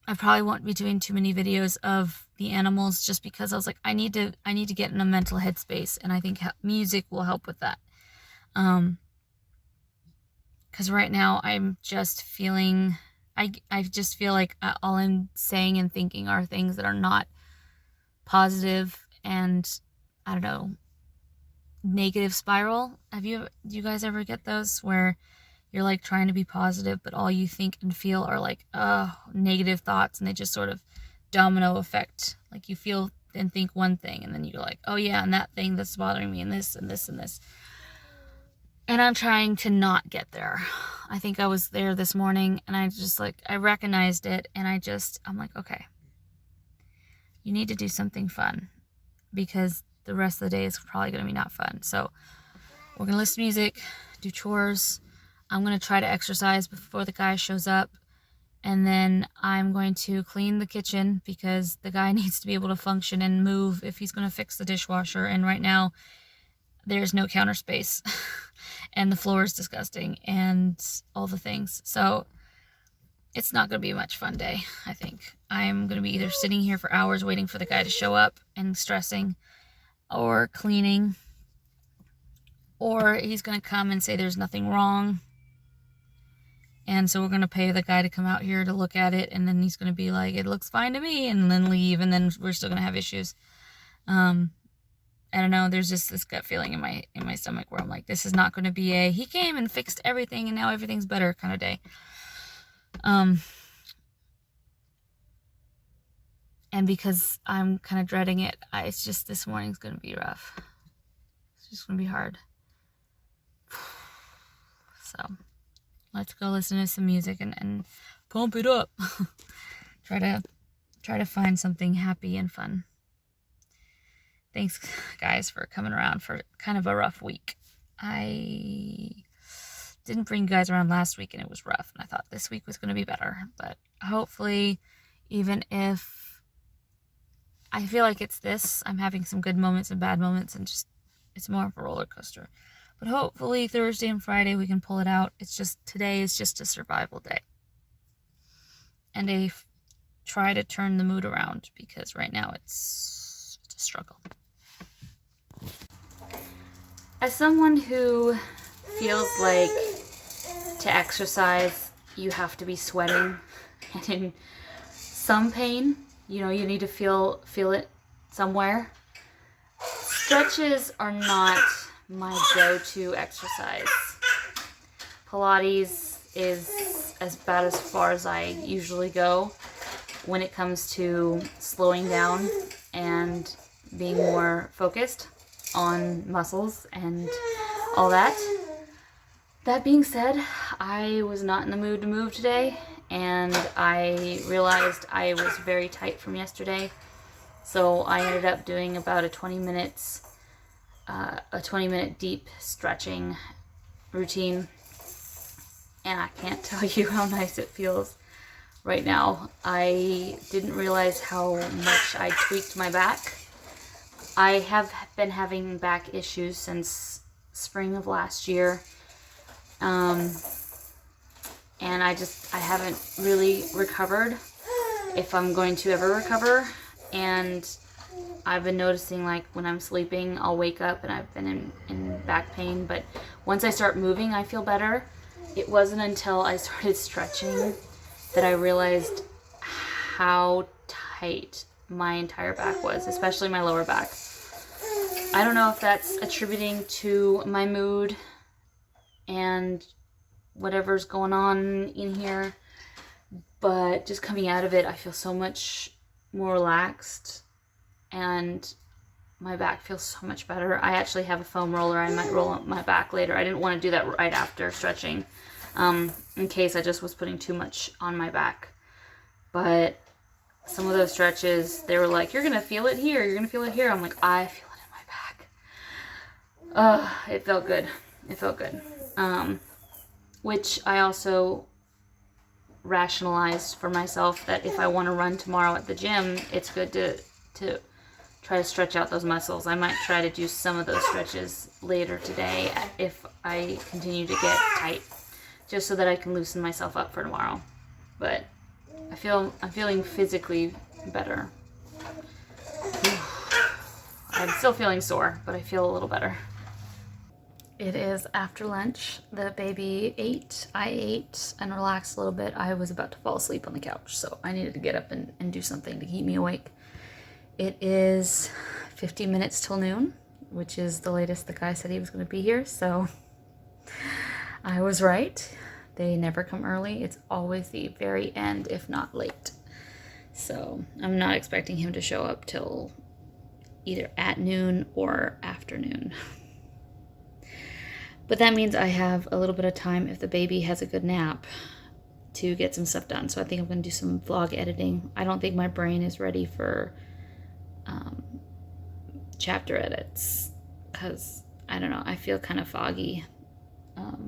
I probably won't be doing too many videos of the animals just because I was like, I need to get in a mental headspace, and I think music will help with that. Because right now I'm just feeling, I just feel like all I'm saying and thinking are things that are not positive, and I don't know, negative spiral. Do you guys ever get those where you're like trying to be positive, but all you think and feel are like, negative thoughts, and they just sort of domino effect. Like you feel and think one thing, and then you're like, oh yeah, and that thing that's bothering me, and this and this and this. And I'm trying to not get there. I think I was there this morning, and I recognized it, and I'm like, okay, you need to do something fun, because the rest of the day is probably going to be not fun. So we're going to listen to music, do chores. I'm going to try to exercise before the guy shows up. And then I'm going to clean the kitchen because the guy needs to be able to function and move if he's going to fix the dishwasher. And right now there's no counter space and the floor is disgusting and all the things. So it's not going to be a much fun day, I think. I'm going to be either sitting here for hours waiting for the guy to show up and stressing, or cleaning, or he's going to come and say there's nothing wrong. And so we're going to pay the guy to come out here to look at it, and then he's going to be like, it looks fine to me, and then leave, and then we're still going to have issues. I don't know, there's just this gut feeling in my stomach where I'm like, this is not going to be he came and fixed everything and now everything's better kind of day. And because I'm kind of dreading it, it's just, this morning's going to be rough. It's just going to be hard. So let's go listen to some music and pump it up. try to find something happy and fun. Thanks, guys, for coming around for kind of a rough week. I didn't bring you guys around last week, and it was rough, and I thought this week was going to be better. But hopefully, even if I feel like I'm having some good moments and bad moments, and just it's more of a roller coaster. But hopefully Thursday and Friday we can pull it out. It's just, today is just a survival day. And try to turn the mood around, because right now it's a struggle. As someone who feels like to exercise, you have to be sweating and in some pain, you need to feel it somewhere. Stretches are not my go-to exercise. Pilates is about as far as I usually go when it comes to slowing down and being more focused on muscles and all that. That being said, I was not in the mood to move today, and I realized I was very tight from yesterday. So I ended up doing about a 20 minute deep stretching routine, and I can't tell you how nice it feels right now. I didn't realize how much I tweaked my back. I have been having back issues since spring of last year. And I haven't really recovered, if I'm going to ever recover. And I've been noticing, like, when I'm sleeping, I'll wake up and I've been in back pain. But once I start moving, I feel better. It wasn't until I started stretching that I realized how tight my entire back was, especially my lower back. I don't know if that's attributing to my mood and whatever's going on in here, but just coming out of it, I feel so much more relaxed and my back feels so much better. I actually have a foam roller. I might roll up my back later. I didn't want to do that right after stretching, in case I just was putting too much on my back. But some of those stretches, they were like, you're gonna feel it here, you're gonna feel it here. I'm like, I feel it in my back. It felt good. It felt good. Which I also rationalized for myself that if I want to run tomorrow at the gym, it's good to try to stretch out those muscles. I might try to do some of those stretches later today if I continue to get tight, just so that I can loosen myself up for tomorrow. But I'm feeling physically better. I'm still feeling sore, but I feel a little better. It is after lunch. The baby ate, I ate, and relaxed a little bit. I was about to fall asleep on the couch, so I needed to get up and do something to keep me awake. It is 15 minutes till noon, which is the latest the guy said he was going to be here, so I was right. They never come early. It's always the very end, if not late. So I'm not expecting him to show up till either at noon or afternoon. But that means I have a little bit of time, if the baby has a good nap, to get some stuff done. So I think I'm going to do some vlog editing. I don't think my brain is ready for chapter edits because, I don't know, I feel kind of foggy.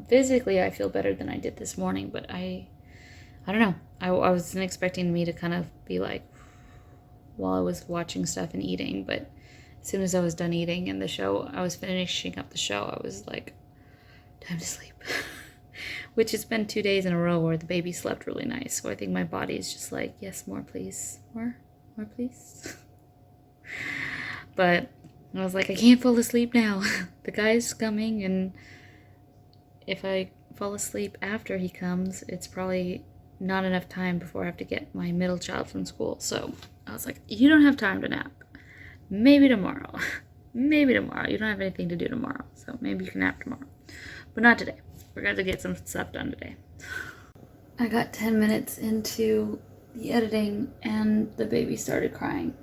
Physically, I feel better than I did this morning, but I don't know. I wasn't expecting me to kind of be like, while I was watching stuff and eating, but as soon as I was done eating and I was finishing up the show, I was like, time to sleep. Which has been 2 days in a row where the baby slept really nice. So I think my body is just like, yes, more please. More please. But I was like, I can't fall asleep now. The guy's coming, and if I fall asleep after he comes, it's probably not enough time before I have to get my middle child from school. So I was like, you don't have time to nap. Maybe tomorrow. Maybe tomorrow. You don't have anything to do tomorrow, so maybe you can nap tomorrow. But not today. We're going to get some stuff done today. I got 10 minutes into the editing and the baby started crying.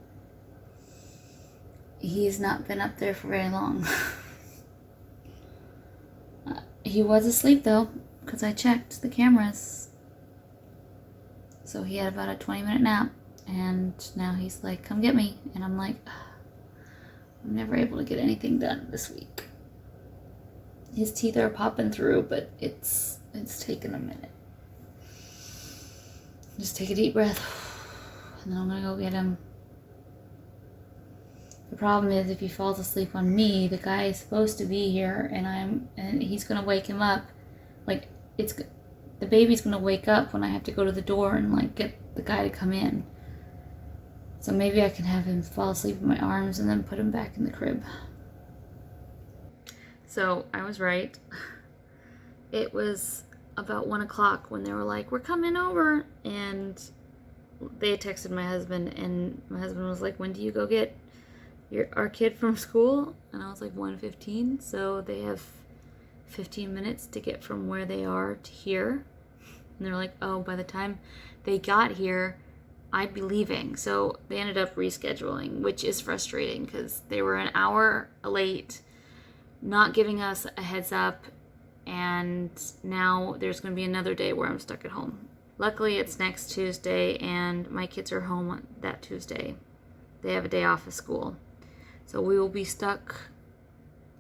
He's not been up there for very long. He was asleep though, because I checked the cameras. So he had about a 20-minute nap, and now he's like, come get me. And I'm like, I'm never able to get anything done this week. His teeth are popping through, but it's taken a minute. Just take a deep breath, and then I'm gonna go get him. The problem is, if he falls asleep on me, the guy is supposed to be here, and he's gonna wake him up. Like, the baby's gonna wake up when I have to go to the door and like get the guy to come in. So maybe I can have him fall asleep in my arms and then put him back in the crib. So I was right. It was about 1 o'clock when they were like, we're coming over. And they had texted my husband, and my husband was like, when do you go get our kid from school? And I was like, 1:15. So they have 15 minutes to get from where they are to here. And they're like, oh, by the time they got here, I'd be leaving. So they ended up rescheduling, which is frustrating because they were an hour late, not giving us a heads up. And now there's going to be another day where I'm stuck at home. Luckily, it's next Tuesday, and my kids are home that Tuesday. They have a day off of school. So we will be stuck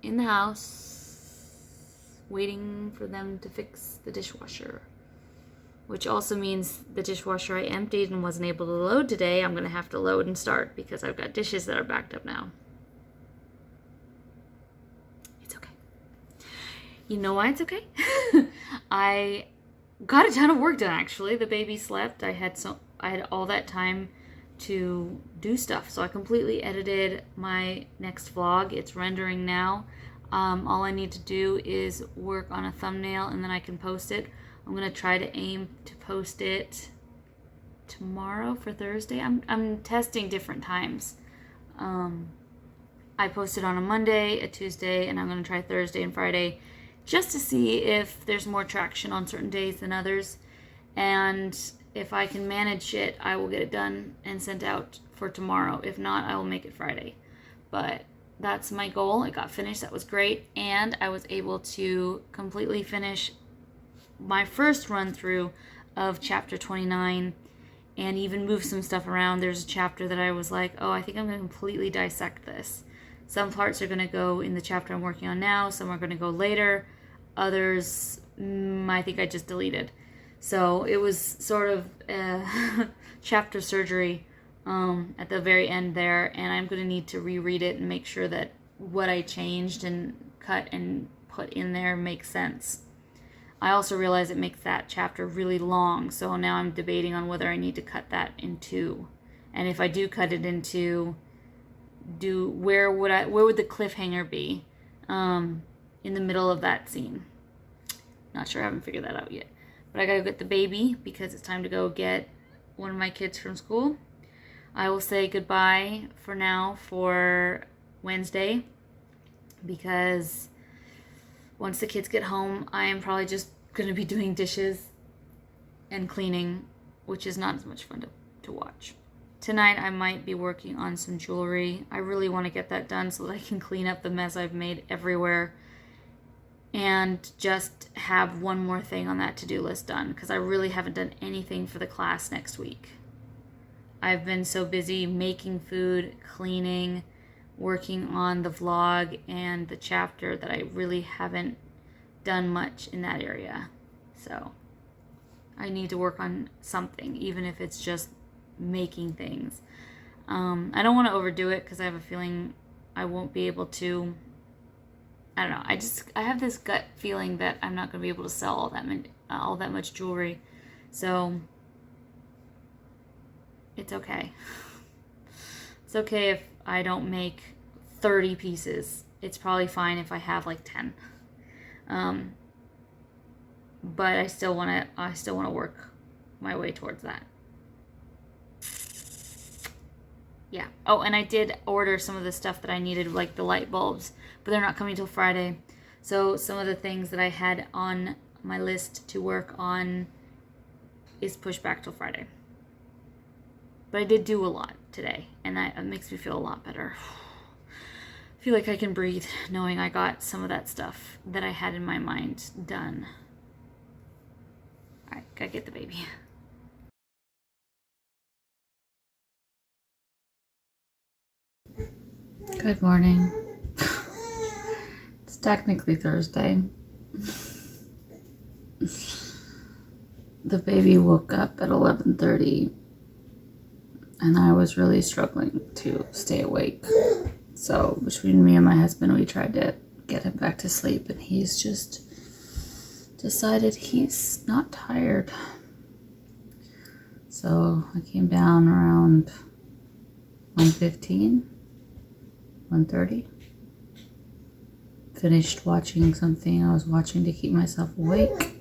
in the house waiting for them to fix the dishwasher. Which also means the dishwasher I emptied and wasn't able to load today, I'm going to have to load and start because I've got dishes that are backed up now. It's okay. You know why it's okay? I got a ton of work done, actually. The baby slept. I had all that time to do stuff. So I completely edited my next vlog. It's rendering now. All I need to do is work on a thumbnail and then I can post it. I'm going to try to aim to post it tomorrow for Thursday. I'm testing different times. I posted on a Monday, a Tuesday, and I'm going to try Thursday and Friday just to see if there's more traction on certain days than others. And if I can manage it, I will get it done and sent out for tomorrow. If not, I will make it Friday. But that's my goal. It got finished. That was great. And I was able to completely finish my first run through of chapter 29 and even move some stuff around. There's a chapter that I was like, oh, I think I'm going to completely dissect this. Some parts are going to go in the chapter I'm working on now. Some are going to go later. Others, I think I just deleted. So it was sort of chapter surgery at the very end there. And I'm going to need to reread it and make sure that what I changed and cut and put in there makes sense. I also realize it makes that chapter really long, so now I'm debating on whether I need to cut that in two. And if I do cut it in two, where would the cliffhanger be in the middle of that scene? Not sure, I haven't figured that out yet. But I gotta get the baby because it's time to go get one of my kids from school. I will say goodbye for now for Wednesday because once the kids get home, I am probably just going to be doing dishes and cleaning, which is not as much fun to watch. Tonight, I might be working on some jewelry. I really want to get that done so that I can clean up the mess I've made everywhere and just have one more thing on that to-do list done because I really haven't done anything for the class next week. I've been so busy making food, cleaning, working on the vlog and the chapter that I really haven't done much in that area. So I need to work on something, even if it's just making things. I don't want to overdo it because I have a feeling I won't be able to. I don't know. I have this gut feeling that I'm not going to be able to sell all that much jewelry. So it's okay. It's okay if I don't make 30 pieces. It's probably fine if I have like 10. But I still want to work my way towards that. Yeah. Oh, and I did order some of the stuff that I needed, like the light bulbs, but they're not coming till Friday. So some of the things that I had on my list to work on is pushed back till Friday. But I did do a lot today, and that makes me feel a lot better. I feel like I can breathe knowing I got some of that stuff that I had in my mind done. All right, gotta get the baby. Good morning. It's technically Thursday. The baby woke up at 11:30 and I was really struggling to stay awake. So between me and my husband, we tried to get him back to sleep and he's just decided he's not tired. So I came down around 1:15, 1:30. Finished watching something I was watching to keep myself awake.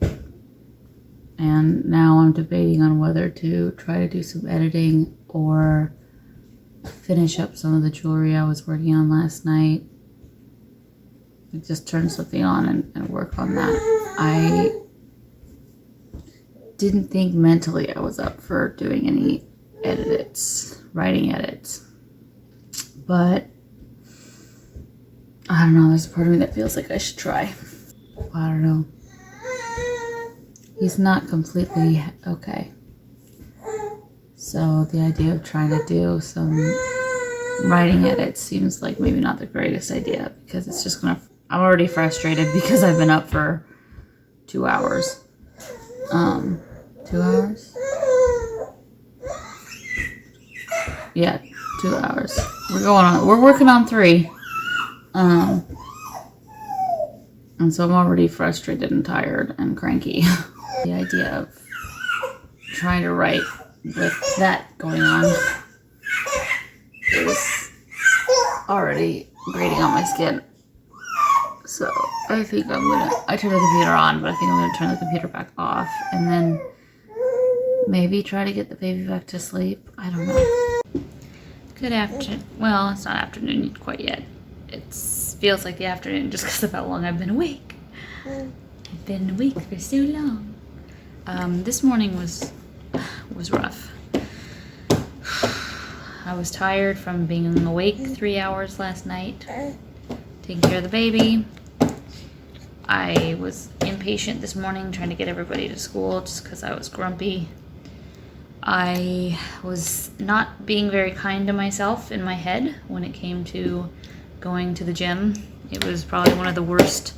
And now I'm debating on whether to try to do some editing or finish up some of the jewelry I was working on last night. Just turn something on and work on that. didn't think mentally I was up for doing any writing edits. But I don't know, there's a part of me that feels like I should try. I don't know. He's not completely okay. So the idea of trying to do some writing edits seems like maybe not the greatest idea, because it's just gonna, I'm already frustrated because I've been up for 2 hours. 2 hours? Yeah, 2 hours. We're working on 3. And so I'm already frustrated and tired and cranky. The idea of trying to write with that going on is already grating on my skin. So I think I turned the computer on, but I think I'm gonna turn the computer back off and then maybe try to get the baby back to sleep. I don't know. Good afternoon. Well, it's not afternoon quite yet. It feels like the afternoon just because of how long I've been awake. I've been awake for so long. This morning was rough. I was tired from being awake 3 hours last night, taking care of the baby. I was impatient this morning trying to get everybody to school just because I was grumpy. I was not being very kind to myself in my head when it came to going to the gym. It was probably one of the worst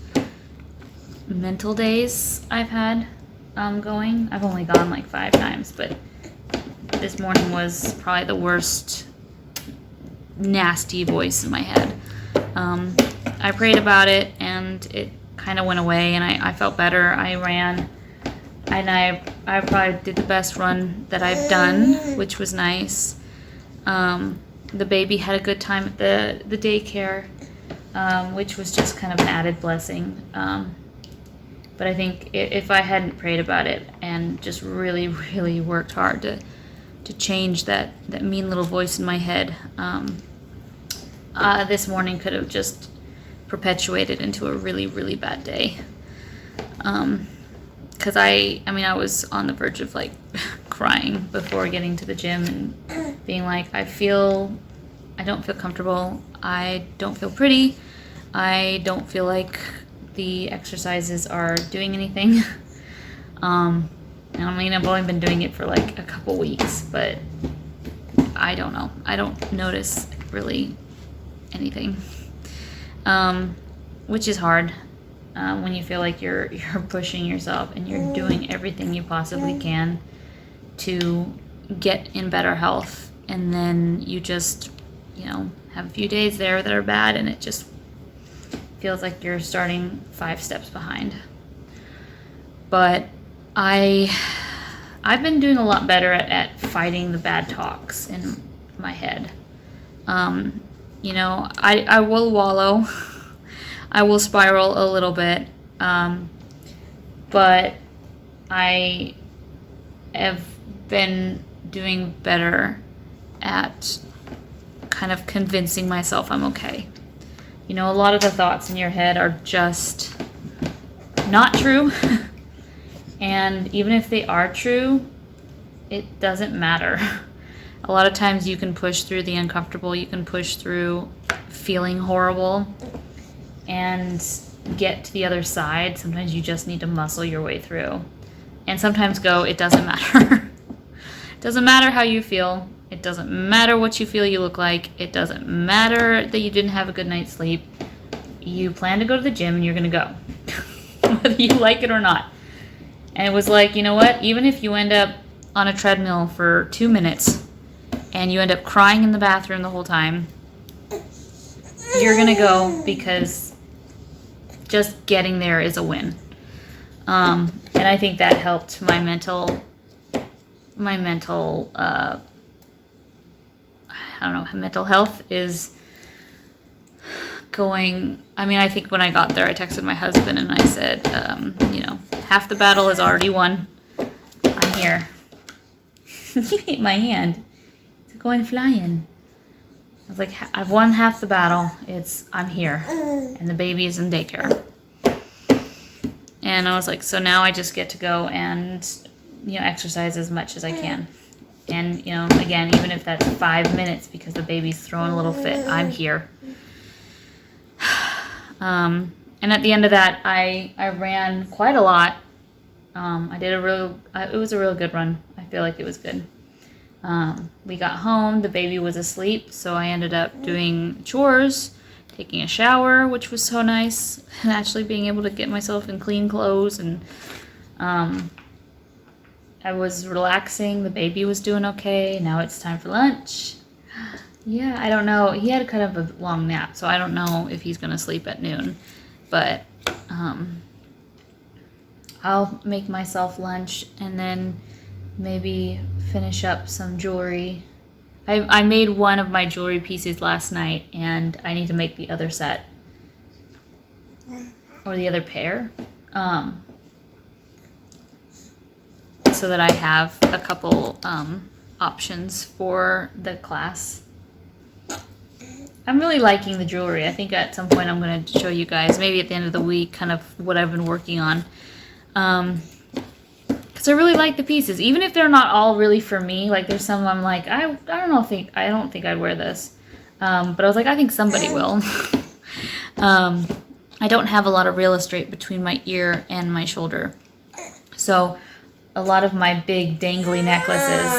mental days I've had going. I've only gone like 5 times, but this morning was probably the worst nasty voice in my head. I prayed about it and it kind of went away, and I felt better. I ran, and I probably did the best run that I've done, which was nice. The baby had a good time at the daycare, which was just kind of an added blessing. But I think if I hadn't prayed about it and just really, really worked hard to change that mean little voice in my head, this morning could have just perpetuated into a really, really bad day. Because I was on the verge of like crying before getting to the gym and being like, I don't feel comfortable. I don't feel pretty. I don't feel like the exercises are doing anything. And I've only been doing it for like a couple weeks, but I don't know. I don't notice really anything, which is hard when you feel like you're pushing yourself and you're doing everything you possibly can to get in better health, and then you just have a few days there that are bad, and it just feels like you're starting 5 steps behind. But I've been doing a lot better at fighting the bad talks in my head. I will wallow. I will spiral a little bit. But I have been doing better at kind of convincing myself I'm okay. A lot of the thoughts in your head are just not true. And even if they are true, it doesn't matter. A lot of times you can push through the uncomfortable, you can push through feeling horrible and get to the other side. Sometimes you just need to muscle your way through. And sometimes it doesn't matter. It doesn't matter how you feel. It doesn't matter what you feel you look like. It doesn't matter that you didn't have a good night's sleep. You plan to go to the gym and you're going to go, whether you like it or not. And it was like, you know what? Even if you end up on a treadmill for 2 minutes and you end up crying in the bathroom the whole time, you're going to go, because just getting there is a win. And I think that helped my mental mental health is going. I think when I got there, I texted my husband and I said, half the battle is already won. I'm here. You hit my hand. It's going flying. I was like, I've won half the battle. I'm here. And the baby is in daycare. And I was like, so now I just get to go and exercise as much as I can. And, again, even if that's 5 minutes because the baby's throwing a little fit, I'm here. And at the end of that, I ran quite a lot. I did it was a real good run. I feel like it was good. We got home, the baby was asleep, so I ended up doing chores, taking a shower, which was so nice, and actually being able to get myself in clean clothes, and I was relaxing. The baby was doing okay. Now it's time for lunch. Yeah, I don't know. He had kind of a long nap, so I don't know if he's going to sleep at noon, but I'll make myself lunch and then maybe finish up some jewelry. I made one of my jewelry pieces last night, and I need to make the other set or the other pair, so that I have a couple options for the class. I'm really liking the jewelry. I think at some point I'm going to show you guys, maybe at the end of the week, kind of what I've been working on. Because I really like the pieces, even if they're not all really for me. Like there's some I'm like, I don't think I'd wear this, but I was like, I think somebody will. I don't have a lot of real estate between my ear and my shoulder, so a lot of my big dangly necklaces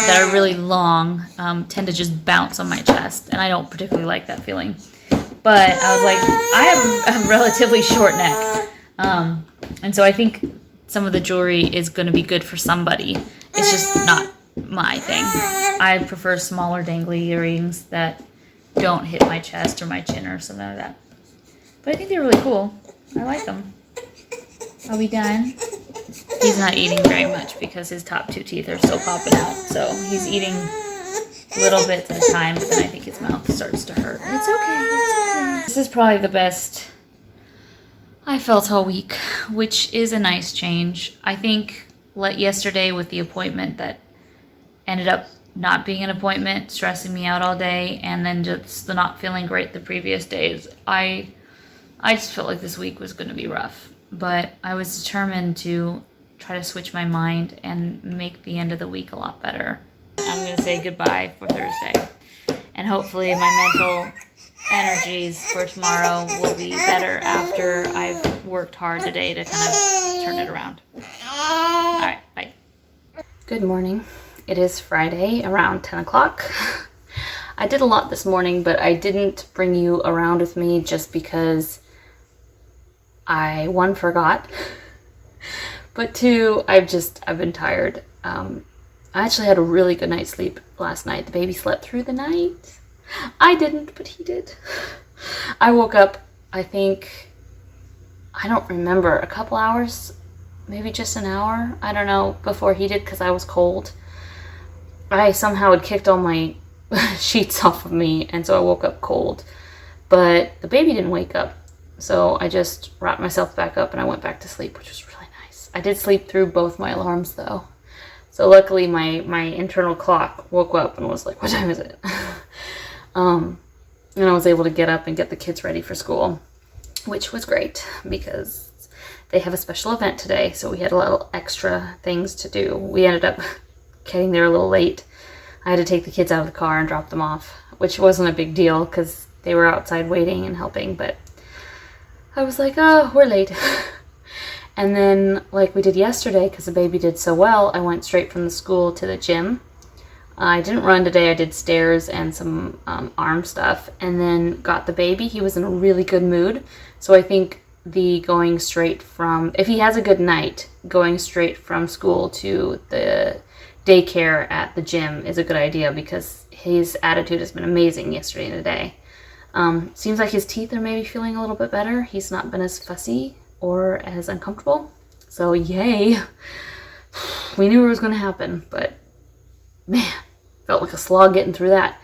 that are really long tend to just bounce on my chest, and I don't particularly like that feeling. But I was like, I have a relatively short neck, and so I think some of the jewelry is going to be good for somebody. It's just not my thing. I prefer smaller dangly earrings that don't hit my chest or my chin or something like that. But I think they're really cool. I like them. Are we done? He's not eating very much because his top 2 teeth are still popping out. So he's eating little bits at a time, but then I think his mouth starts to hurt. It's okay. This is probably the best I felt all week, which is a nice change. I think yesterday with the appointment that ended up not being an appointment, stressing me out all day, and then just the not feeling great the previous days, I just felt like this week was going to be rough. But I was determined to try to switch my mind and make the end of the week a lot better. I'm going to say goodbye for Thursday. And hopefully my mental energies for tomorrow will be better after I've worked hard today to kind of turn it around. All right, bye. Good morning. It is Friday around 10 o'clock. I did a lot this morning, but I didn't bring you around with me just because I, 1, forgot, but 2, I've been tired. I actually had a really good night's sleep last night. The baby slept through the night. I didn't, but he did. I woke up, I don't remember, a couple hours, maybe just an hour, I don't know, before he did because I was cold. I somehow had kicked all my sheets off of me, and so I woke up cold. But the baby didn't wake up. So I just wrapped myself back up and I went back to sleep, which was really nice. I did sleep through both my alarms though. So luckily my internal clock woke up and was like, what time is it? And I was able to get up and get the kids ready for school, which was great because they have a special event today. So we had a little extra things to do. We ended up getting there a little late. I had to take the kids out of the car and drop them off, which wasn't a big deal because they were outside waiting and helping, but I was like, oh, we're late. And then, like we did yesterday, because the baby did so well, I went straight from the school to the gym. I didn't run today. I did stairs and some arm stuff, and then got the baby. He was in a really good mood. So I think going straight from, if he has a good night, going straight from school to the daycare at the gym is a good idea because his attitude has been amazing yesterday and today. Seems like his teeth are maybe feeling a little bit better. He's not been as fussy or as uncomfortable. So yay. We knew it was going to happen, but man, felt like a slog getting through that.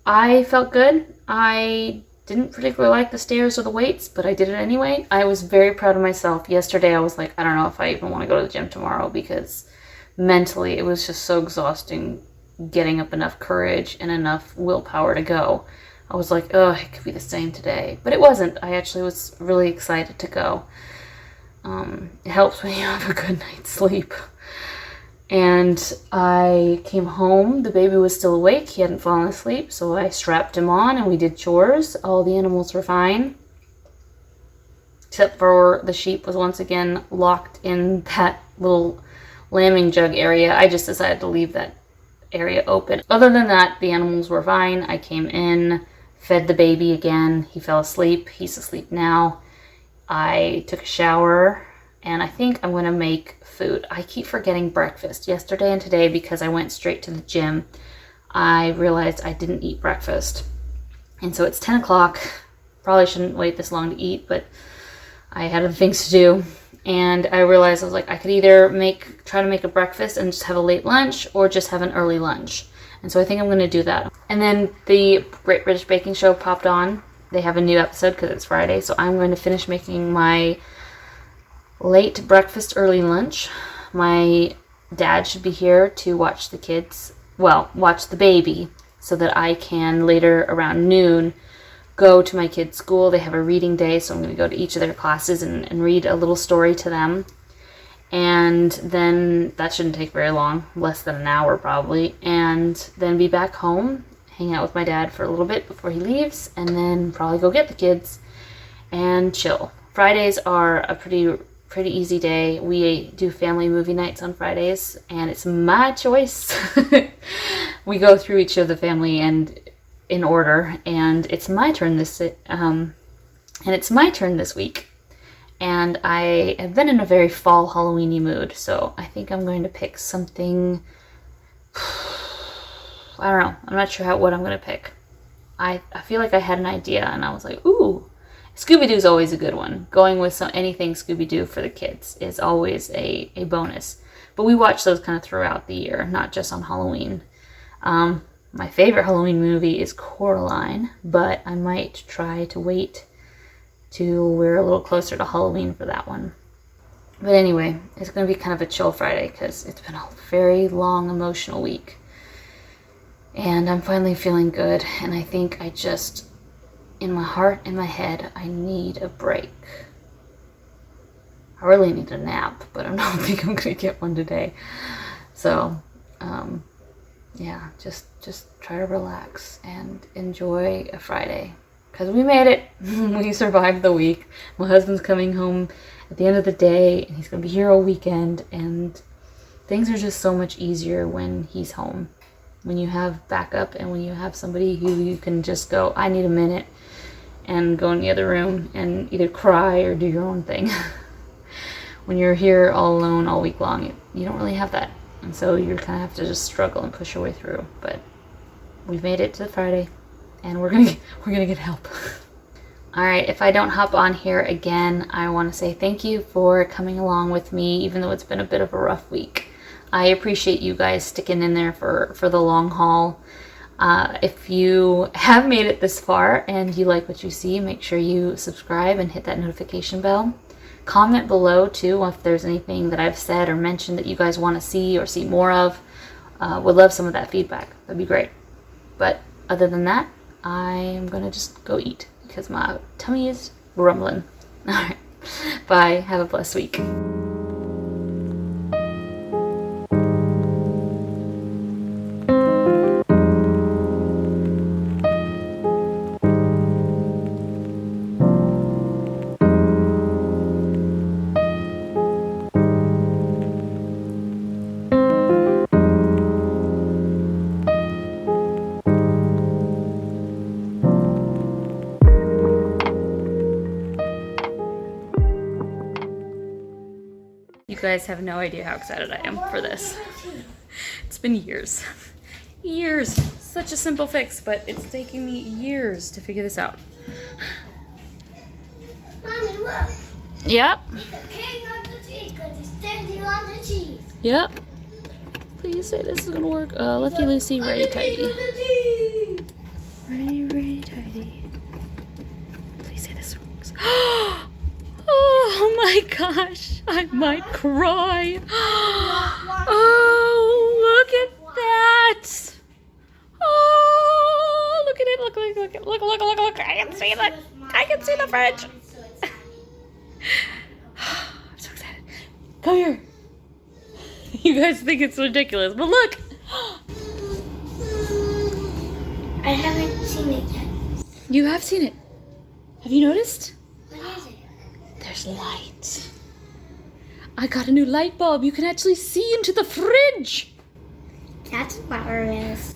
I felt good. I didn't particularly like the stairs or the weights, but I did it anyway. I was very proud of myself. Yesterday I was like, I don't know if I even want to go to the gym tomorrow because mentally it was just so exhausting getting up enough courage and enough willpower to go. I was like, oh, it could be the same today. But it wasn't. I actually was really excited to go. It helps when you have a good night's sleep. And I came home. The baby was still awake. He hadn't fallen asleep. So I strapped him on and we did chores. All the animals were fine. Except for the sheep was once again locked in that little lambing jug area. I just decided to leave that area open. Other than that, the animals were fine. I came in, fed the baby again. He fell asleep. He's asleep now. I took a shower, and I think I'm going to make food. I keep forgetting breakfast yesterday and today because I went straight to the gym. I realized I didn't eat breakfast. And so it's 10 o'clock. Probably shouldn't wait this long to eat, but I had other things to do. And I realized I was like, I could either try to make a breakfast and just have a late lunch or just have an early lunch. And so I think I'm going to do that. And then the Great British Baking Show popped on. They have a new episode because it's Friday. So I'm going to finish making my late breakfast, early lunch. My dad should be here to watch the kids, well, watch the baby, so that I can later around noon go to my kids' school. They have a reading day, so I'm going to go to each of their classes and read a little story to them. And then that shouldn't take very long, less than an hour probably. And then be back home, hang out with my dad for a little bit before he leaves, and then probably go get the kids and chill. Fridays are a pretty easy day. We do family movie nights on Fridays, and it's my choice. We go through each of the family and in order, and it's my turn this week. And I have been in a very fall Halloweeny mood, so I think I'm going to pick something. I don't know. I'm not sure what I'm going to pick. I feel like I had an idea, and I was like, ooh, Scooby-Doo's always a good one. Going with anything Scooby-Doo for the kids is always a bonus. But we watch those kind of throughout the year, not just on Halloween. My favorite Halloween movie is Coraline, but I might try to wait till we're a little closer to Halloween for that one. But anyway, it's going to be kind of a chill Friday because it's been a very long emotional week. And I'm finally feeling good, and I think I just, in my heart and my head, I need a break. I really need a nap, but I don't think I'm going to get one today. So, yeah, just try to relax and enjoy a Friday. Because we made it. We survived the week. My husband's coming home at the end of the day, and he's going to be here all weekend, and things are just so much easier when he's home. When you have backup and when you have somebody who you can just go, I need a minute, and go in the other room and either cry or do your own thing. When you're here all alone all week long, you don't really have that. And so you kind of have to just struggle and push your way through. But we've made it to Friday, and we're gonna get help. All right, if I don't hop on here again, I want to say thank you for coming along with me, even though it's been a bit of a rough week. I appreciate you guys sticking in there for the long haul. If you have made it this far and you like what you see, make sure you subscribe and hit that notification bell. Comment below too if there's anything that I've said or mentioned that you guys want to see or see more of. Would love some of that feedback. That'd be great. But other than that, I'm gonna just go eat because my tummy is rumbling. All right, bye. Have a blessed week. You guys have no idea how excited I am for this. It's been years. Years. Such a simple fix, but it's taking me years to figure this out. Mommy, look. Yep. He's the king of the tea because he's standing on the cheese. Yep. Please say this is gonna work. Lefty Lucy, ready tidy. Ready tidy. Please say this works. Oh my gosh, I might cry. Oh, look at that. Oh, look at it. Look. I can see the fridge. Come here. You guys think it's ridiculous, but look. I haven't seen it yet. You have seen it. Have you noticed? What is it? There's light. I got a new light bulb. You can actually see into the fridge. That's what it is.